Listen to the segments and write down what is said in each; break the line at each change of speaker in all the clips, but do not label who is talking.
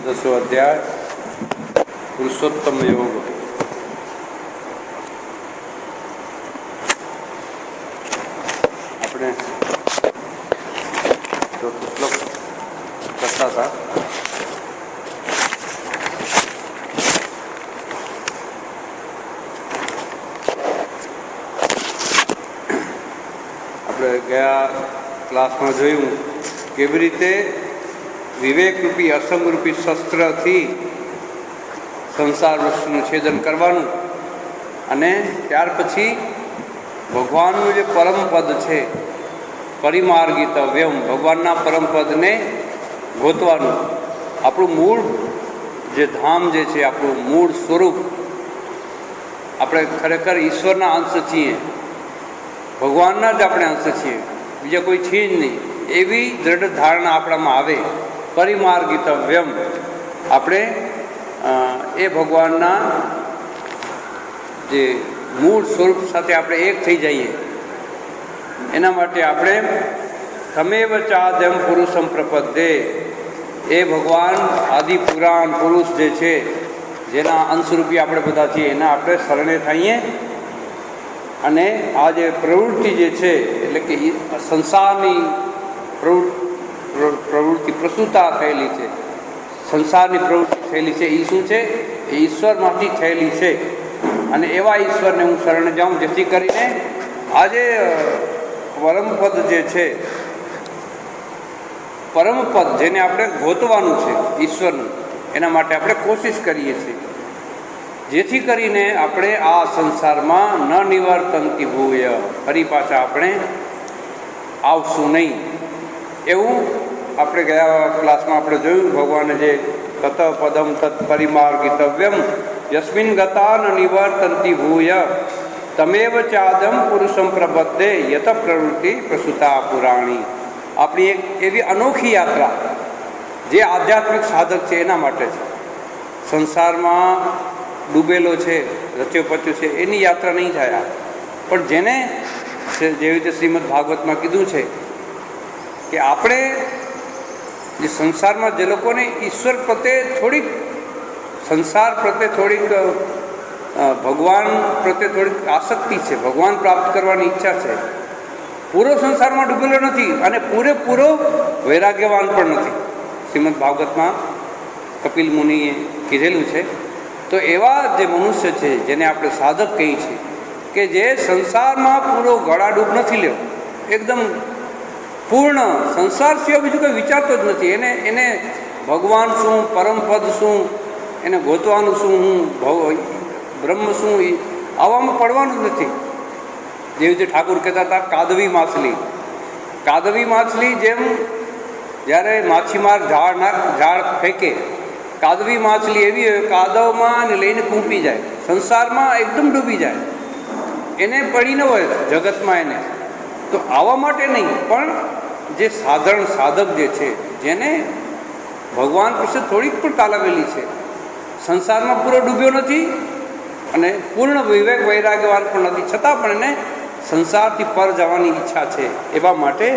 પંચદશો અધ્યાય પુરુષોત્તમ યોગ. આપણે ચોથો શ્લોક કરતા હતા. આપણે ગયા ક્લાસમાં જોયું કેવી રીતે વિવેકરૂપી અસંગરૂપી શસ્ત્રથી સંસાર વૃક્ષનું છેદન કરવાનું અને ત્યાર પછી ભગવાનનું જે પરમપદ છે પરિમાર્ગિતવ્યમ, ભગવાનના પરમપદને ગોતવાનું. આપણું મૂળ જે ધામ જે છે, આપણું મૂળ સ્વરૂપ, આપણે ખરેખર ઈશ્વરના અંશ છીએ, ભગવાનના જ આપણે અંશ છીએ, બીજા કોઈ છે જ નહીં. એવી દૃઢ ધારણા આપણામાં આવે. પરિમાર્ગિતવ્યમ, આપણે એ ભગવાનના જે મૂળ સ્વરૂપ સાથે આપણે એક થઈ જઈએ. એના માટે આપણે તમેવ ચાદ્યમ પુરુષમ પ્રપદ્યે, એ ભગવાન આદિ પુરાણ પુરુષ જે છે, જેના અંશરૂપી આપણે બધા છીએ, એના આપણે શરણે થઈએ. અને આ જે પ્રવૃત્તિ જે છે, એટલે કે સંસારની પ્રવૃત્તિ પ્રસૂતા થયેલી છે, સંસારની પ્રવૃત્તિ થયેલી છે, એ શું છે? એ ઈશ્વરમાંથી થયેલી છે. અને એવા ઈશ્વરને હું શરણે જાઉં, જેથી કરીને આજે પરમપદ જે છે, પરમપદ જેને આપણે ગોતવાનું છે ઈશ્વરનું, એના માટે આપણે કોશિશ કરીએ છીએ, જેથી કરીને આપણે આ સંસારમાં ન નિવર્તંતિ ભૂય, ફરી પાછા આપણે આવશું નહીં. એવું આપણે ગયા ક્લાસમાં આપણે જોયું. ભગવાને જે તત પદમ તત્ પરિમાર્ગિતવ્યમ યસ્મિન ગતા ન નિવર્તંતિ ભૂય તમેવ ચાદમ પુરુષમ પ્રબદ્ધે યત પ્રવૃત્તિ પ્રસૂતા પુરાણી. આપણી એક એવી અનોખી યાત્રા જે આધ્યાત્મિક સાધક છે એના માટે છે. સંસારમાં ડૂબેલો છે, રચ્યો પચ્યો છે, એની યાત્રા નહીં થાય. પણ જેને જેવી રીતે શ્રીમદ ભાગવતમાં કીધું છે કે આપણે જે સંસારમાં જે લોકોને ઈશ્વર પ્રત્યે થોડીક, સંસાર પ્રત્યે થોડીક, ભગવાન પ્રત્યે થોડીક આસક્તિ છે, ભગવાન પ્રાપ્ત કરવાની ઈચ્છા છે, પૂરો સંસારમાં ડૂબેલો નથી અને પૂરેપૂરો વૈરાગ્યવાન પણ નથી. શ્રીમદ ભાગવતમાં કપિલ મુનિએ કીધેલું છે. તો એવા જે મનુષ્ય છે, જેને આપણે સાધક કહીએ છીએ, કે જે સંસારમાં પૂરો ગળાડૂબ નથી લેવો, એકદમ પૂર્ણ સંસાર સિવાય બીજું કંઈ વિચારતો જ નથી. એને ભગવાન શું, પરમપદ શું, એને ગોતવાનું શું, હું બ્રહ્મ શું, આવામાં પડવાનું જ નથી. જેવી રીતે ઠાકુર કહેતા હતા, કાદવી માછલી. કાદવી માછલી જેમ જ્યારે માછીમાર ઝાડ ફેંકે, કાદવી માછલી એવી હોય, કાદવમાં લઈને કૂંપી જાય, સંસારમાં એકદમ ડૂબી જાય, એને પડી ન હોય જગતમાં એને. તો આવા માટે નહીં, પણ જે સાધારણ સાધક જે છે, જેને ભગવાન પાસે થોડીક પણ તાલાવેલી છે, સંસારમાં પૂરો ડૂબ્યો નથી અને પૂર્ણ વિવેક વૈરાગ્યવાન પણ નથી, છતાં પણ એને સંસારથી પર જવાની ઈચ્છા છે. એવા માટે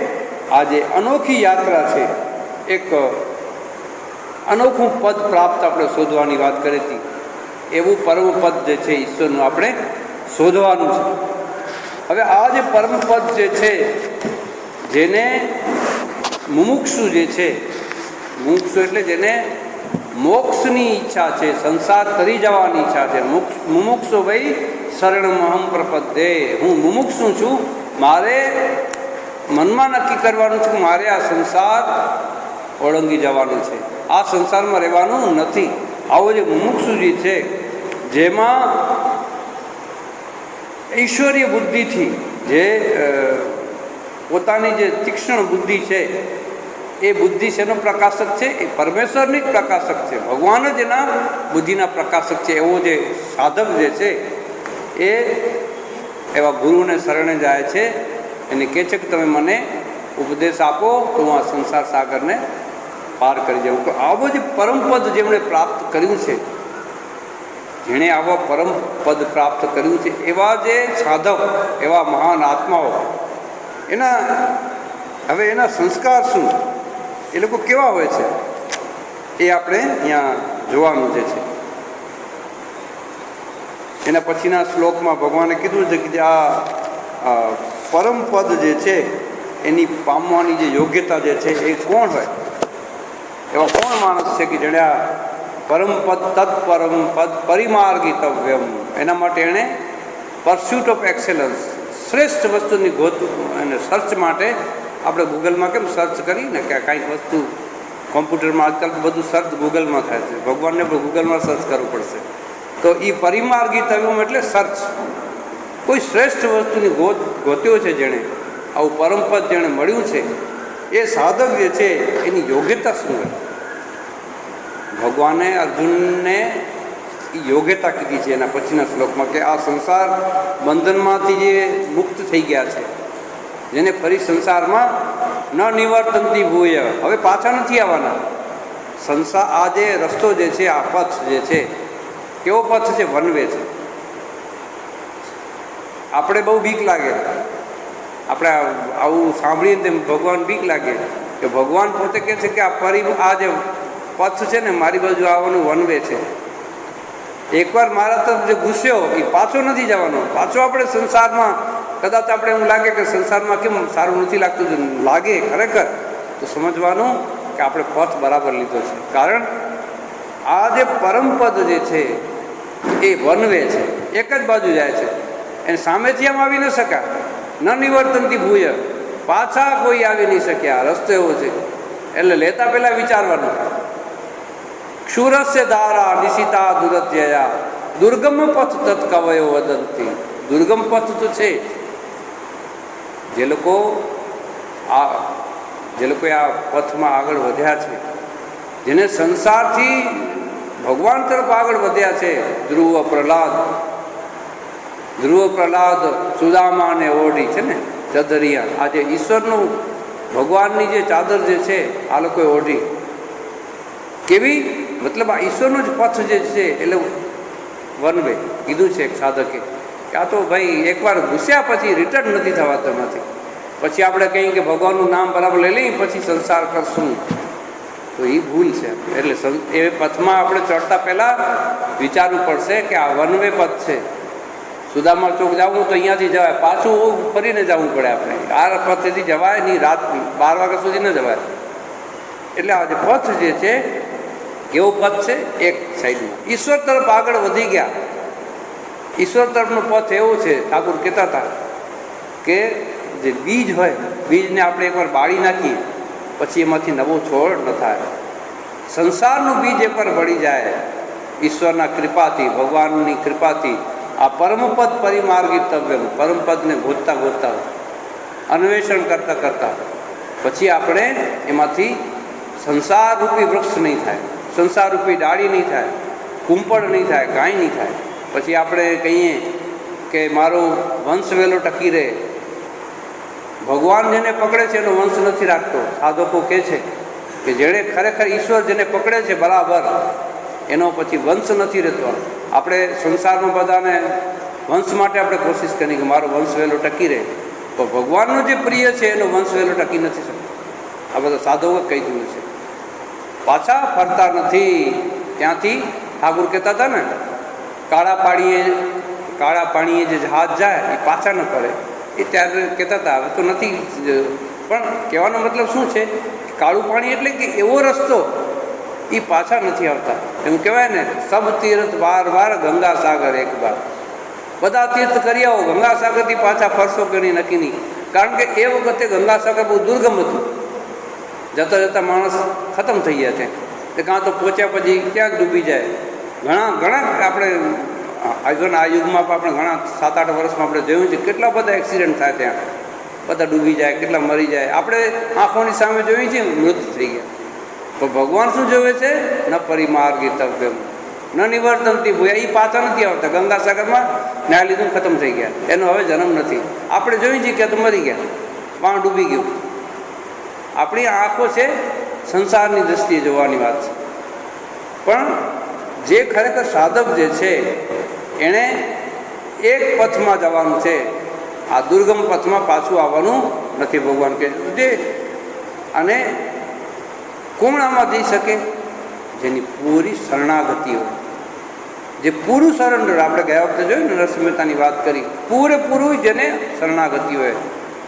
આ જે અનોખી યાત્રા છે, એક અનોખું પદ પ્રાપ્ત આપણે શોધવાની વાત કરી હતી. એવું પરમ પદ જે છે ઈશ્વરનું આપણે શોધવાનું છે. હવે આ જે પરમપદ જે છે, જેને મુમુક્ષુ જે છે, મુમુક્ષુ એટલે જેને મોક્ષની ઈચ્છા છે, સંસાર તરી જવાની ઈચ્છા છે, મુમુક્ષુ ભાઈ શરણમહમ પ્રપદ્યે, હું મુમુક્ષુ છું, મારે મનમાં નક્કી કરવાનું છે કે મારે આ સંસાર ઓળંગી જવાનું છે, આ સંસારમાં રહેવાનું નથી. આવો જે મુમુક્ષુજી છે, જેમાં ઈશ્વરીય બુદ્ધિથી, જે પોતાની જે તીક્ષ્ણ બુદ્ધિ છે, એ બુદ્ધિ શેનો પ્રકાશક છે? એ પરમેશ્વરની જ પ્રકાશક છે, ભગવાન જ એના બુદ્ધિના પ્રકાશક છે. એવો જે સાધક જે છે, એ એવા ગુરુને શરણે જાય છે, એને કહે છે કે તમે મને ઉપદેશ આપો તો હું આ સંસાર સાગરને પાર કરી જાઉં. તો આવો જે પરમપદ જેમણે પ્રાપ્ત કર્યું છે, જેણે આવા પરમ પદ પ્રાપ્ત કર્યું છે, એવા જે સાધક, એવા મહાન આત્માઓ, એના સંસ્કાર શું, એ લોકો કેવા હોય છે? એ આપણે અહીંયા જોવાનું જે છે. એના પછીના શ્લોકમાં ભગવાને કીધું છે કે આ પરમપદ જે છે એની પામવાની જે યોગ્યતા જે છે એ કોણ હોય, એવા કોણ માણસ છે કે જેણે આ પરમપદ તત્પરમ પદ પરિમાર્ગિતવ્યમ, એના માટે એણે પરસ્યુટ ઓફ એક્સેલન્સ, શ્રેષ્ઠ વસ્તુની ગોત અને સર્ચ માટે આપણે ગૂગલમાં કેમ સર્ચ કરીને કે કાંઈક વસ્તુ કોમ્પ્યુટરમાં આજકાલ બધું સર્ચ ગૂગલમાં થાય છે, ભગવાનને પણ ગૂગલમાં સર્ચ કરવું પડશે. તો એ પરિમાર્ગિતવ્યમ એટલે સર્ચ, કોઈ શ્રેષ્ઠ વસ્તુની ગોત્યો છે જેણે, આવું પરમપદ જેણે મળ્યું છે, એ સાધક જે છે એની યોગ્યતા શું હોય? ભગવાને અર્જુનને યોગ્યતા કીધી છે એના પછીના શ્લોકમાં કે આ સંસાર બંધનમાંથી જે મુક્ત થઈ ગયા છે, જેને ફરી સંસારમાં ન નિવર્તનતી ભૂય, હવે પાછા નથી આવવાના. સંસાર આ જે રસ્તો જે છે, આ પથ જે છે, કેવો પથ છે? વન વે છે. આપણે બહુ બીક લાગે, આપણે આવું સાંભળીએ તેમ ભગવાન બીક લાગે કે ભગવાન પોતે કહે છે કે આ જે પથ છે ને મારી બાજુ આવવાનું વન વે છે. એકવાર મારા તરફ જે ગુસ્યો એ પાછો નથી જવાનો. પાછો આપણે સંસારમાં કદાચ આપણે એવું લાગે કે સંસારમાં કેમ સારું નથી લાગતું, લાગે ખરેખર તો સમજવાનું કે આપણે પથ બરાબર લીધો છે. કારણ આ જે પરમપદ જે છે એ વન વે છે, એક જ બાજુ જાય છે. એને સામેથી આમ આવી ન શકા, ન નિવર્તનથી ભૂય, પાછા કોઈ આવી નહીં શક્યા. રસ્તો એવો છે. એટલે લેતા પહેલાં વિચારવાનું. ક્ષુરસ્ય ધારા નિશિતા દુરત્યયા દુર્ગમ પથ તત્કવયો વદંતી. દુર્ગમ પથ તો છે. જે લોકોએ આ પથમાં આગળ વધ્યા છે, જેને સંસારથી ભગવાન તરફ આગળ વધ્યા છે, ધ્રુવ પ્રહલાદ સુદામાને ઓઢી છે ને ચદરિયા, આ જે ઈશ્વરનું ભગવાનની જે ચાદર જે છે આ લોકોએ ઓઢી. કેવી? મતલબ આ ઈશ્વરનો જ પથ જે છે, એટલે વન વે કીધું છે એક સાધકે કે આ તો ભાઈ એકવાર ઘૂસ્યા પછી રિટર્ન નથી થવાતો નથી. પછી આપણે કહીએ કે ભગવાનનું નામ બરાબર લઈ લઈએ પછી સંસાર કરશું, તો એ ભૂલ છે. એટલે એ પથમાં આપણે ચડતા પહેલાં વિચારવું પડશે કે આ વન વે પથ છે. સુદામા ચોક જવું તો અહીંયાથી જવાય, પાછું ફરીને જવું પડે. આપણે આ પથેથી જવાય નહીં, રાત 12 વાગ્યા સુધી ન જવાય. એટલે આ જે પથ જે છે કેવો પથ છે? એક સાઈડમાં ઈશ્વર તરફ આગળ વધી ગયા. ઈશ્વર તરફનો પથ એવો છે, ઠાકુર કહેતા હતા કે જે બીજ હોય, બીજને આપણે એકવાર બાળી નાખીએ પછી એમાંથી નવો છોડ ન થાય. સંસારનું બીજ એકવાર બળી જાય ઈશ્વરના કૃપાથી, ભગવાનની કૃપાથી, આ પરમપદ પરિમાર્ગિતવ્યમ, પરમપદને ગોતતા ગોતતા, અન્વેષણ કરતાં કરતાં પછી આપણે એમાંથી સંસારરૂપી વૃક્ષ નહીં થાય, સંસારરૂપી ડાળી નહીં થાય, કુંપળ નહીં થાય, કાંઈ નહીં થાય. પછી આપણે કહીએ કે મારો વંશ વહેલો ટકી રહે. ભગવાન જેને પકડે છે એનો વંશ નથી રાખતો. સાધકો કહે છે કે જેણે ખરેખર ઈશ્વર જેને પકડે છે બરાબર, એનો પછી વંશ નથી રહેતો. આપણે સંસારમાં બધાને વંશ માટે આપણે કોશિશ કરી કે મારો વંશ વહેલો ટકી રહે, તો ભગવાનનો જે પ્રિય છે એનો વંશ વહેલો ટકી નથી શકતો. આ બધા સાધકો કહી દીધું છે. પાછા ફરતા નથી. ત્યાંથી ઠાકુર કહેતા હતા ને, કાળા પાણીએ જે જહાજ જાય એ પાછા ન ફરે. એ ત્યારે કહેતા હતા, હવે તો નથી. પણ કહેવાનો મતલબ શું છે? કાળું પાણી એટલે કે એવો રસ્તો એ પાછા નથી આવતા. એમ કહેવાય ને, સબ તીર્થ વાર ગંગા સાગર એક બાર. બધા તીર્થ કરી આવો, ગંગા સાગરથી પાછા ફરશો કે નહીં નક્કી નહીં. કારણ કે એ વખતે ગંગા સાગર બહુ દુર્ગમ હતું. જતાં જતાં માણસ ખતમ થઈ ગયા છે. કાં તો પહોંચ્યા પછી ક્યાંક ડૂબી જાય. ઘણા આપણે આ યુગમાં આપણે ઘણા 7-8 વર્ષમાં આપણે જોયું છે કેટલા બધા એક્સિડન્ટ થાય ત્યાં. બધા ડૂબી જાય, કેટલા મરી જાય. આપણે આંખોની સામે જોઈ છે મૃત્યુ થઈ ગયા. તો ભગવાન શું જોવે છે? ન પરિમાર્ગિતવ્યમ ન નિવર્તનતી ભૂયા. એ પાછા નથી આવતા. ગંગા સાગરમાં ન્યાય લીધું, ખતમ થઈ ગયા, એનો હવે જન્મ નથી. આપણે જોઈ છીએ કે તો મરી ગયા, પાણ ડૂબી ગયું. આપણી આંખો છે સંસારની દૃષ્ટિએ જોવાની વાત છે. પણ જે ખરેખર સાધક જે છે એણે એક પથમાં જવાનું છે, આ દુર્ગમ પથમાં પાછું આવવાનું નથી. ભગવાન કહે છે અને કોમળામાં જઈ શકે જેની પૂરી શરણાગતિ હોય, જે પૂરું સરેન્ડર. આપણે ગયા વખતે જોયું ને, નરસિંહ મહેતાની વાત કરી, પૂરેપૂરું જેને શરણાગતિ હોય,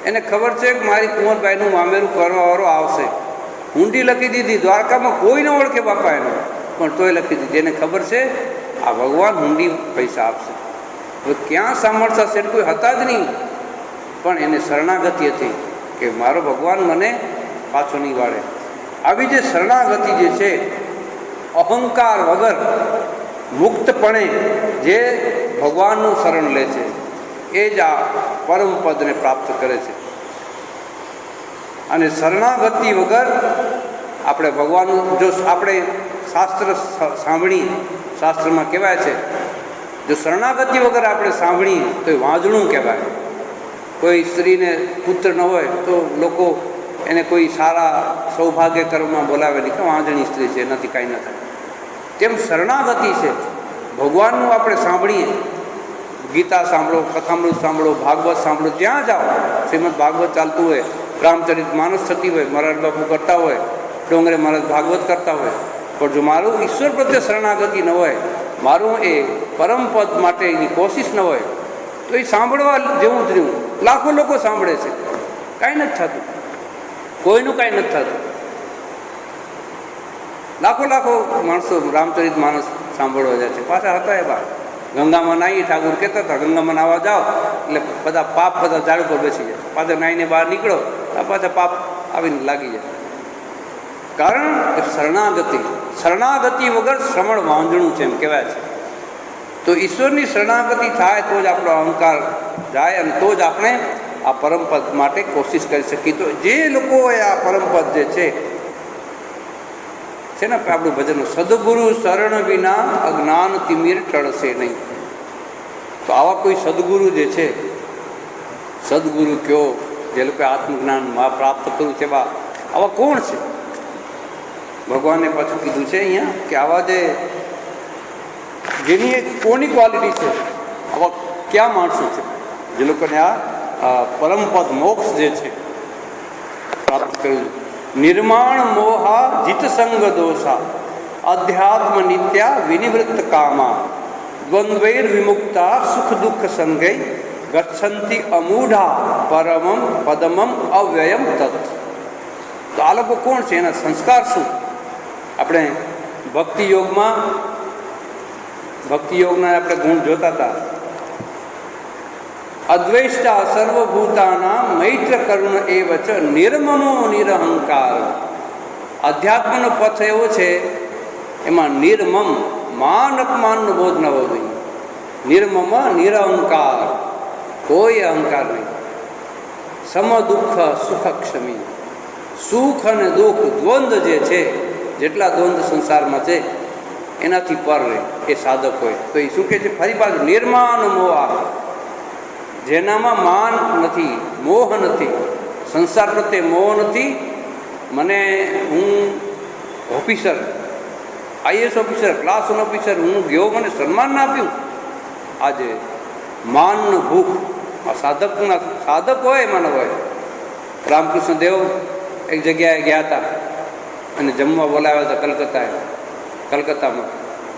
એને ખબર છે કે મારી કુંવરબાઈનું મામેરું કરવાવાળો આવશે. હુંડી લખી દીધી, દ્વારકામાં કોઈ ન ઓળખે બાપા એને, પણ તોય લખી દીધી. એને ખબર છે આ ભગવાન હુંડી પૈસા આપશે. હવે ક્યાં સામર્થ્ય છે, કોઈ હતા જ નહીં, પણ એને શરણાગતિ હતી કે મારો ભગવાન મને પાછો નહીં વાળે. આવી જે શરણાગતિ જે છે, અહંકાર વગર મુક્તપણે જે ભગવાનનું શરણ લે છે, એ જ આ પરમ પદને પ્રાપ્ત કરે છે. અને શરણાગતિ વગર આપણે ભગવાનનું, જો આપણે શાસ્ત્ર સાંભળીએ, શાસ્ત્રમાં કહેવાય છે જો શરણાગતિ વગર આપણે સાંભળીએ તો એ વાંજણું કહેવાય. કોઈ સ્ત્રીને પુત્ર ન હોય તો લોકો એને કોઈ સારા સૌભાગ્ય કર્મમાં બોલાવે નહીં કે વાંજણી સ્ત્રી છે, એનાથી કાંઈ ન થાય. તેમ શરણાગતિ છે, ભગવાનનું આપણે સાંભળીએ, ગીતા સાંભળો, કથામૃત સાંભળો, ભાગવત સાંભળો, જ્યાં જાઓ, શ્રીમદ ભાગવત ચાલતું હોય, રામચરિત માનસ થતી હોય, મહારાજ બાપુ કરતા હોય, ડોંગરે મહારાજ ભાગવત કરતા હોય, પણ જો મારું ઈશ્વર પ્રત્યે શરણાગતિ ન હોય, મારું એ પરમપદ માટેની કોશિશ ન હોય, તો એ સાંભળવા જેવું જ રહ્યું. લાખો લોકો સાંભળે છે, કાંઈ નથી થતું, કોઈનું કાંઈ નથી થતું. લાખો માણસો રામચરિત માનસ સાંભળવા જાય છે, પાછા હતા એવા. ગંગામાં નાહી, ઠાકુર કહેતા હતા ગંગામાં નાહવા જાઓ એટલે બધા પાપ બધા ઝાડ ઉપર બેસી જાય, પાછા નાહીને બહાર નીકળો પાછા પાપ આવીને લાગી જાય. કારણ કે શરણાગતિ વગર શ્રમણ વાંજણું છે એમ કહેવાય છે. તો ઈશ્વરની શરણાગતિ થાય તો જ આપણો અહંકાર જાય, અને તો જ આપણે આ પરમપદ માટે કોશિશ કરી શકીએ. તો જે લોકોએ આ પરમપદ જે છે ને આપણું ભજન, સદગુરુ શરણ વિના અજ્ઞાન તિમિર ટળશે નહીં. તો આવા કોઈ સદગુરુ જે છે, સદગુરુ કયો જે લોકો આત્મજ્ઞાન પ્રાપ્ત કર્યું છે, આવા કોણ છે? ભગવાને પાછું કીધું છે અહીંયા કે આવા જેની એક કોની ક્વોલિટી છે, આવા ક્યાં માણસો છે જે લોકોને આ પરમપદ મોક્ષ જે છે પ્રાપ્ત કર્યું. નિર્માણ મોહા જીતસંગ દોષા અધ્યાત્મ નિત્યા વિનિવૃત્ત કામા દ્વંદ્વૈર વિમુક્તા સુખ દુઃખ સંગૈ ગચ્છન્તિ અમૂઢા પરમમ પદમમ અવ્યયમ તત્. તો આ લોકો કોણ છે, એના સંસ્કાર શું? આપણે ભક્તિયોગના આપણે ગુણ જોતા હતા. અદ્વૈષ્ટા સર્વભૂતાના મૈત્ર કરુણ એવ ચ નિર્મમો નિરહંકાર. અધ્યાત્મનો પથ એવો છે, એમાં નિર્મમ, માન અપમાનનો બોધ ન હોવો જોઈએ. નિર્મમ નિરહંકાર, કોઈ અહંકાર નહીં. સમ દુઃખ સુખ ક્ષમી, સુખ અને દુઃખ દ્વંદ્વ જે છે, જેટલા દ્વંદ્વ સંસારમાં છે એનાથી પર રહે એ સાધક હોય. તો એ શું કહે છે ફરી પાછું? નિર્માણ મોહ, જેનામાં માન નથી, મોહ નથી, સંસાર પ્રત્યે મોહ નથી. હું officer, IAS officer, class 1 officer, હું ગયો, મને સન્માન ના આપ્યું. આજે માનનું ભૂખ આ સાધક હોય એમાં ન હોય. રામકૃષ્ણ દેવ એક જગ્યાએ ગયા હતા અને જમવા બોલાવ્યા હતા કલકત્તામાં.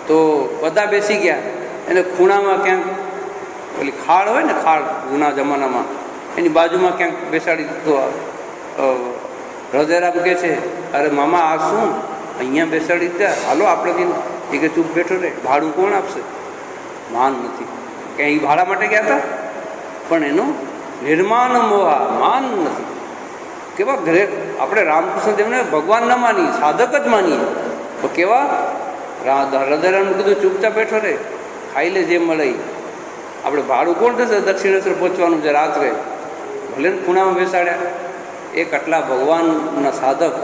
તો બધા બેસી ગયા, એને ખૂણામાં ક્યાંક પેલી ખાડ હોય ને, ખાડ જૂના જમાનામાં, એની બાજુમાં ક્યાંક બેસાડી દીધો. હૃદયરામ કહે છે, અરે મામા આ શું અહીંયા બેસાડી દીધા, હાલો આપણે બી. એ કે ચૂપ બેઠો રહે, ભાડું કોણ આપશે? માન નથી. ક્યાંય ભાડા માટે ગયા હતા, પણ એનું નિર્માણ મોહા, માન નથી. કેવા ઘરે આપણે રામકૃષ્ણ દેવને ભગવાન ન માનીએ, સાધક જ માનીએ, તો કેવા હૃદયરામને કીધું ચૂપચાપ બેઠો રહે, ખાઈ લે જે મળે. આપણે ભાડું કોણ થશે? દક્ષિણેશ્વર પહોંચવાનું છે રાત્રે, ભલે ને ખૂણામાં બેસાડ્યા. એક આટલા ભગવાનના સાધક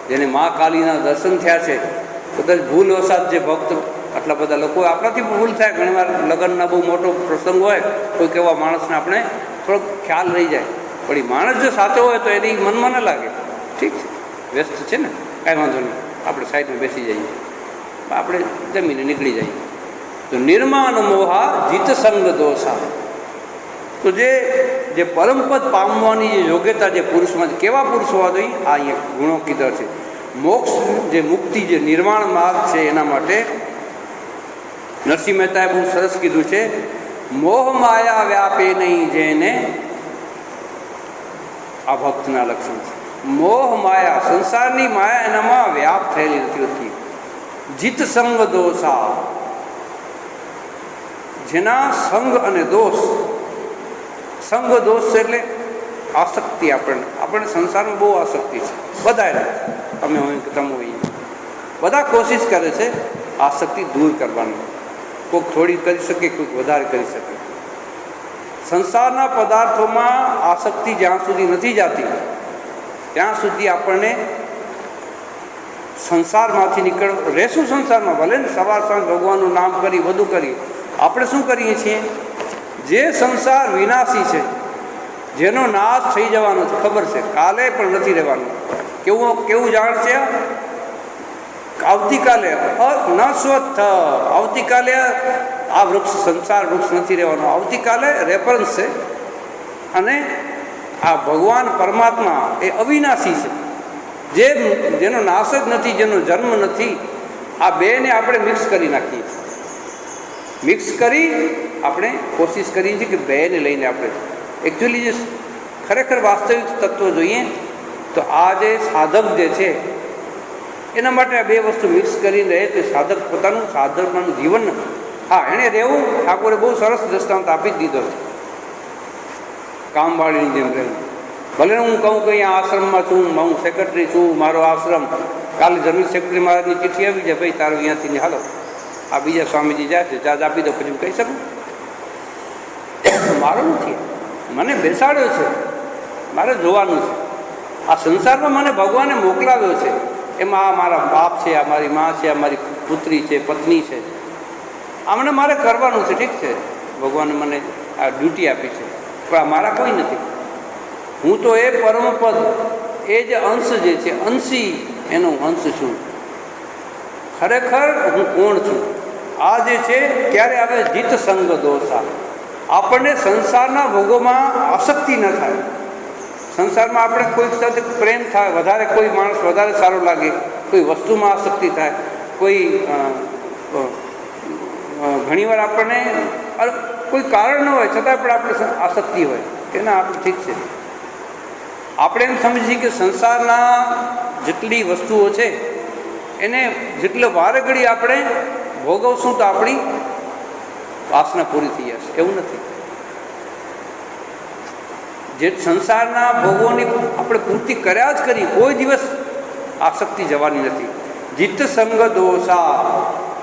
જેને મા કાલીના દર્શન થયા છે, કદાચ ભૂલ વસાત જે ભક્ત, આટલા બધા લોકો, આપણાથી ભૂલ થાય ઘણીવાર. લગ્નના બહુ મોટો પ્રસંગ હોય, કોઈ કેવા માણસને આપણે થોડોક ખ્યાલ રહી જાય, પણ એ માણસ જો સાચો હોય તો એની મનમાં ન લાગે. ઠીક છે, વ્યસ્ત છે ને, કાંઈ વાંધો નહીં, આપણે સાઈડમાં બેસી જઈએ, આપણે જમીને નીકળી જઈએ. તો નિર્માણ મોહા જીતસંગ દોષા. તો જે પરમપદ પામવાની જે યોગ્યતા જે પુરુષમાં, કેવા પુરુષ હોવા જોઈએ? આ અહીંયા ગુણો કીધા છે. મોક્ષ જે મુક્તિ જે નિર્વાણ માર્ગ છે એના માટે નરસિંહ મહેતાએ બહુ સરસ કીધું છે, મોહ માયા વ્યાપે નહીં જેને આ ભક્તના લક્ષણ છે. મોહ માયા સંસારની માયા એનામાં વ્યાપ થયેલી નથી હોતી. જીત સંગ દોષા, જેના સંગ અને દોષ, સંગ દોષ એટલે આસક્તિ. આપણને સંસારમાં બહુ આસક્તિ છે બધાને, અમે હોય કે તમે હોઈએ, બધા કોશિશ કરે છે આસક્તિ દૂર કરવાની. કોઈક થોડી કરી શકે, કોઈક વધારે કરી શકે. સંસારના પદાર્થોમાં આસક્તિ જ્યાં સુધી નથી જતી ત્યાં સુધી આપણને સંસારમાંથી રહેશું સંસારમાં, ભલે ને સવાર સાંજ ભગવાનનું નામ કરી બધું કરી. આપણે શું કરીએ છીએ? જે સંસાર વિનાશી છે, જેનો નાશ થઈ જવાનો છે, ખબર છે કાલે પણ નથી રહેવાનું. કેવું જાણ છે? આવતીકાલે ન સ્વત, આવતીકાલે આ વૃક્ષ સંસાર વૃક્ષ નથી રહેવાનો, આવતીકાલે રેફરન્સ છે. અને આ ભગવાન પરમાત્મા એ અવિનાશી છે, જેનો નાશ જ નથી, જેનો જન્મ નથી. આ બેને આપણે મિક્સ કરી નાખીએ છીએ. મિક્સ કરી આપણે કોશિશ કરીએ છીએ કે બેને લઈને આપણે એકચ્યુઅલી જે ખરેખર વાસ્તવિક તત્વ જોઈએ તો આ જે સાધક જે છે એના માટે આ બે વસ્તુ મિક્સ કરીને રહે તો સાધક પોતાનું સાધકનું જીવન, હા એણે રહેવું. ઠાકોરે બહુ સરસ દ્રષ્ટાંત આપી જ દીધો છે, કામવાળીની જેમ રહેવું. ભલે હું કહું કે અહીંયા આશ્રમમાં છું, હું સેક્રેટરી છું, મારો આશ્રમ, કાલે જનરલ સેક્રેટરી મહારાજની ચિઠ્ઠી આવી જાય, ભાઈ તારું અહીંયાથી હાલો, આ બીજા સ્વામીજી જાય છે, ચાર્જ આપી દો, પછી હું કહી શકું મારું નથી, મને બેસાડ્યો છે, મારે જોવાનું છે. આ સંસારમાં મને ભગવાને મોકલાવ્યો છે, એમાં આ મારા બાપ છે, આ મારી મા છે, આ મારી પુત્રી છે, પત્ની છે, આમને મારે કરવાનું છે. ઠીક છે, ભગવાને મને આ ડ્યુટી આપી છે, પણ આ મારા કોઈ નથી. હું તો એ પરમપદ, એ જે અંશ જે છે, અંશી એનો અંશ છું. ખરેખર હું કોણ છું? આ જે છે ક્યારે આવે? જીત સંગ દોષા. આપણને સંસારના ભોગોમાં આસક્તિ ન થાય. સંસારમાં આપણે કોઈક સાથે પ્રેમ થાય, વધારે કોઈ માણસ વધારે સારો લાગે, કોઈ વસ્તુમાં આસક્તિ થાય, કોઈ ઘણીવાર આપણને કોઈ કારણ ન હોય છતાં પણ આપણે આસક્તિ હોય કે ના આપણે ઠીક છે. આપણે એમ સમજીએ કે સંસારના જેટલી વસ્તુઓ છે એને જેટલો વારે ઘડી આપણે ભોગવશું તો આપણી વાસના પૂરી થઈ જશે, એવું નથી. જે સંસારના ભોગોની આપણે પૂર્તિ કર્યા જ કરી, કોઈ દિવસ આસક્તિ જવાની નથી. જીત સંગ દોષા,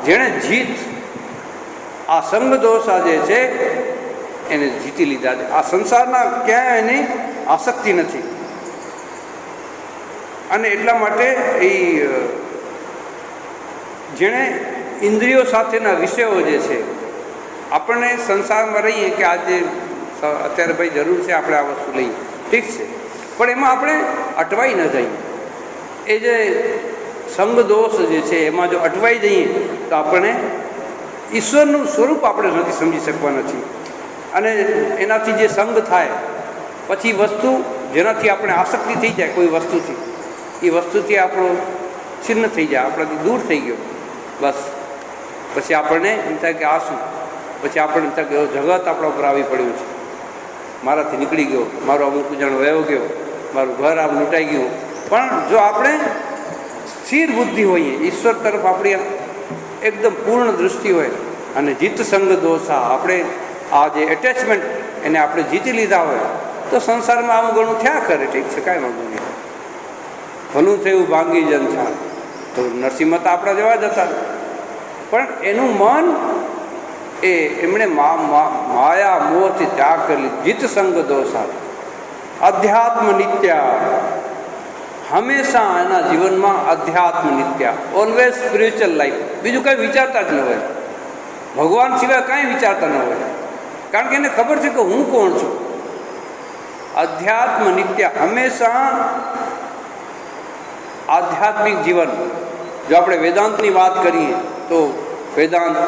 જેણે જીત આ સંગ દોષા જે છે એને જીતી લીધા છે. આ સંસારના ક્યાંય એની આસક્તિ નથી. અને એટલા માટે એ જેણે ઇન્દ્રિયો સાથેના વિષયો જે છે, આપણને સંસારમાં રહીએ કે આજે અત્યારે ભાઈ જરૂર છે આપણે આ વસ્તુ લઈએ, ઠીક છે, પણ એમાં આપણે અટવાઈ ન જઈએ. એ જે સંગ દોષ જે છે એમાં જો અટવાઈ જઈએ તો આપણે ઈશ્વરનું સ્વરૂપ આપણે નથી સમજી શકવાના છીએ. અને એનાથી જે સંગ થાય પછી વસ્તુ જેનાથી આપણે આસક્તિ થઈ જાય કોઈ વસ્તુથી, એ વસ્તુથી આપણો છિન્ન થઈ જાય, આપણાથી દૂર થઈ ગયો, બસ પછી આપણને એમ થાય કે આ શું, પછી આપણને એમ થાય કે જગત આપણા ઉપર આવી પડ્યું છે, મારાથી નીકળી ગયો, મારો અમુક જણ વયો ગયો, મારું ઘર આમ લૂંટાઈ ગયું. પણ જો આપણે સ્થિર બુદ્ધિ હોઈએ, ઈશ્વર તરફ આપણી એકદમ પૂર્ણ દૃષ્ટિ હોય અને જીત સંગ દોષા, આપણે આ જે એટેચમેન્ટ એને આપણે જીતી લીધા હોય તો સંસારમાં આવું ઘણું થયા કરે, ઠીક છે, કાંઈ વાંધો નહીં. ભલું થયું ભાંગી જન છાણ, તો નરસિંહ મહેતા આપણા જેવા જ હતા, પણ એનું મન એમણે માયા મોહથી ત્યાગ કરી, જીત સંગ દોષા, અધ્યાત્મ નિત્યા, હંમેશા એના જીવનમાં અધ્યાત્મ નિત્યા, ઓલવેઝ સ્પિરિચ્યુઅલ લાઈફ. બીજું કંઈ વિચારતા જ ન હોય, ભગવાન સિવાય કાંઈ વિચારતા ન હોય, કારણ કે એને ખબર છે કે હું કોણ છું. અધ્યાત્મ નિત્યા, હંમેશા આધ્યાત્મિક જીવન. જો આપણે વેદાંતની વાત કરીએ તો વેદાંત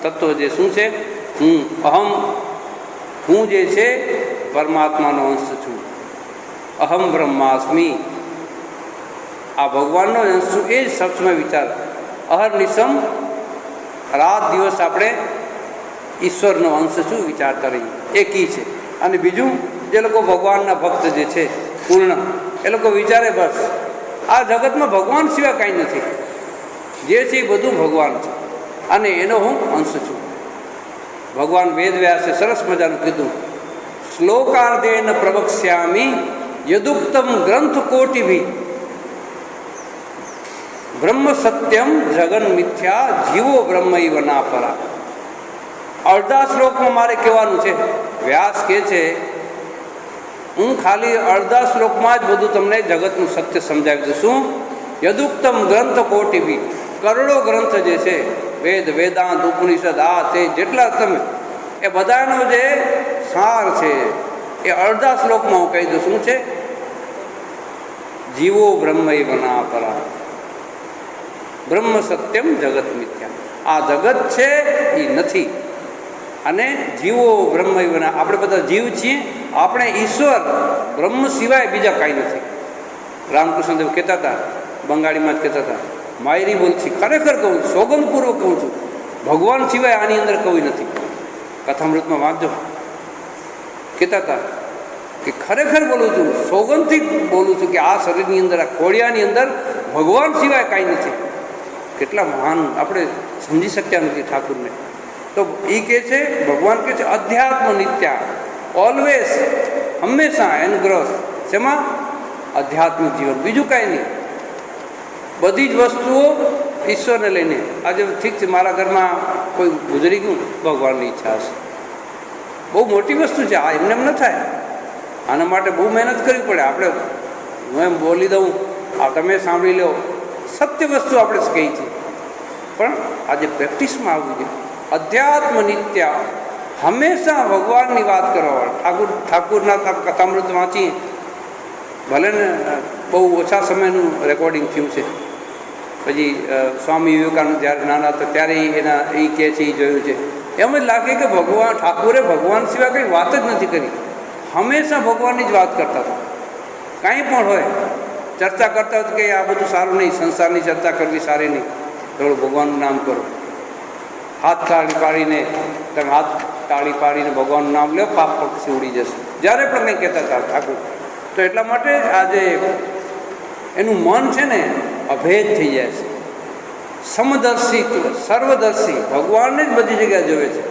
તત્વ જે શું છે? હું જે છે પરમાત્માનો અંશ છું, અહમ બ્રહ્માસ્મિ. આ ભગવાનનો અંશ છું એ જ સબસમય વિચાર. અહર્નિશમ રાત દિવસ આપણે ઈશ્વરનો અંશ છું વિચારતા રહીએ, એ કી છે. અને બીજું, જે લોકો ભગવાનના ભક્ત જે છે પૂર્ણ, એ લોકો વિચારે બસ આ જગતમાં ભગવાન સિવાય કાંઈ નથી, જે છે એ બધું ભગવાન છે અને એનો હું અંશ છું. ભગવાન વેદ વ્યાસે સરસ મજાનું કીધું, શ્લોકાર્ધેન પ્રવક્ષ્યામિ યદુક્તમ ગ્રંથ કોટિભી બ્રહ્મ સત્યમ જગન મિથ્યા જીવો બ્રહ્મૈવ ના પરા. અડધા શ્લોકમાં મારે કહેવાનું છે. વ્યાસ કહે છે, હું ખાલી અડધા શ્લોકમાં જ બધું તમને જગતનું સત્ય સમજાવી દઉં. શું? યદુક્તમ ગ્રંથ કોટિભી, કરોડો ગ્રંથ જે છે, વેદ, વેદાંત, ઉપનિષદ, આ તે જેટલા તમે, એ બધાનો જે સાર છે એ અડધા શ્લોકમાં હું કહી દઉં. શું છે? જીવો બ્રહ્મૈવ ના પરા, બ્રહ્મ સત્યમ જગત મિથ્યા. આ જગત છે એ નથી અને જીવો બ્રહ્મૈવ ના, આપણે બધા જીવ છીએ, આપણે ઈશ્વર બ્રહ્મ સિવાય બીજા કાંઈ નથી. રામકૃષ્ણદેવ કહેતા હતા, બંગાળીમાં જ કહેતા હતા, માયરી બોલછી, ખરેખર કહું, સોગંદપૂર્વક કહું છું, ભગવાન સિવાય આની અંદર કોઈ નથી. કથામૃતમાં વાંચજો. કહેતા હતા કે ખરેખર બોલું છું, સોગંદથી બોલું છું કે આ શરીરની અંદર, આ ખોડિયાની અંદર ભગવાન સિવાય કાંઈ નથી. કેટલા મહાન, આપણે સમજી શક્યા નથી ઠાકુરને. તો એ કહે છે, ભગવાન કહે છે અધ્યાત્મ નિત્યા, ઓલવેઝ, હંમેશા એનગ્રોસ. શેમાં? આધ્યાત્મિક જીવન, બીજું કાંઈ નહીં. બધી જ વસ્તુઓ ઈશ્વરને લઈને. આજે ઠીક છે, મારા ઘરમાં કોઈ ગુજરી ગયું, ભગવાનની ઈચ્છા હશે, બહુ મોટી વસ્તુ છે આ, એમને એમ ન થાય. આના માટે બહુ મહેનત કરવી પડે. આપણે હું એમ બોલી દઉં, આ તમે સાંભળી લો, સત્ય વસ્તુ આપણે કહી છીએ, પણ આજે પ્રેક્ટિસમાં આવવું જોઈએ. અધ્યાત્મ નિત્યા, હંમેશા ભગવાનની વાત કરવા. ઠાકુરના કથામૃત વાંચીએ, ભલે ને બહુ ઓછા સમયનું રેકોર્ડિંગ થયું છે. પછી સ્વામી વિવેકાનંદ જ્યારે નાના હતા ત્યારે એના એ કહે છે, એ જોયું છે. એમ જ લાગે કે ભગવાન, ઠાકુરે ભગવાન સિવાય કંઈ વાત જ નથી કરી. હંમેશા ભગવાનની જ વાત કરતા હતા. કાંઈ પણ હોય, ચર્ચા કરતા હતા કે આ બધું સારું નહીં, સંસારની ચર્ચા કરવી સારી નહીં, થોડું ભગવાનનું નામ કરો. હાથ તાળી પાડીને, તમે હાથ તાળી પાડીને ભગવાનનું નામ લો, પાપ પક્ષી ઉડી જશે. જ્યારે પણ કંઈ કહેતા હતા ઠાકુર. તો એટલા માટે આજે એનું મન છે ને અભેદ થઈ જાય છે. સમદર્શી, સર્વદર્શી, ભગવાનને જ બધી જગ્યાએ જોવે છે.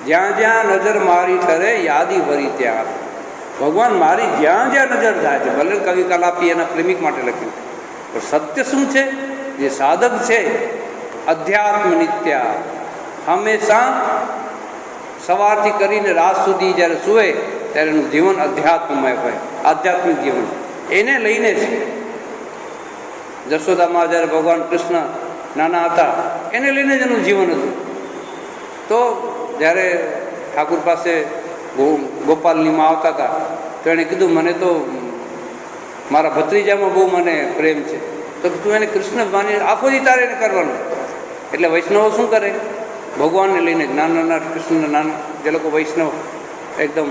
જ્યાં જ્યાં નજર મારી ઠરે યાદી ભરી ત્યાં. ભગવાન મારી જ્યાં જ્યાં નજર થાય છે. ભલે કવિ કલાપી એના પ્રેમિક માટે લખ્યું, પણ સત્ય શું છે? જે સાધક છે, અધ્યાત્મ નિત્યા, હંમેશા સવારથી કરીને રાત સુધી જ્યારે સૂવે ત્યારે એનું જીવન અધ્યાત્મમય હોય, આધ્યાત્મિક જીવન. એને લઈને છે. જશોદામાં જ્યારે ભગવાન કૃષ્ણ નાના હતા, એને લઈને જ એનું જીવન હતું. તો જ્યારે ઠાકુર પાસે ગોપાલની માં આવતા હતા, તો એણે કીધું, મને તો મારા ભત્રીજામાં બહુ મને પ્રેમ છે. તો તું એને કૃષ્ણ માની આખો દી તારે એને કરવાનું. એટલે વૈષ્ણવો શું કરે? ભગવાનને લઈને, નાના કૃષ્ણ, નાના જે લોકો વૈષ્ણવ એકદમ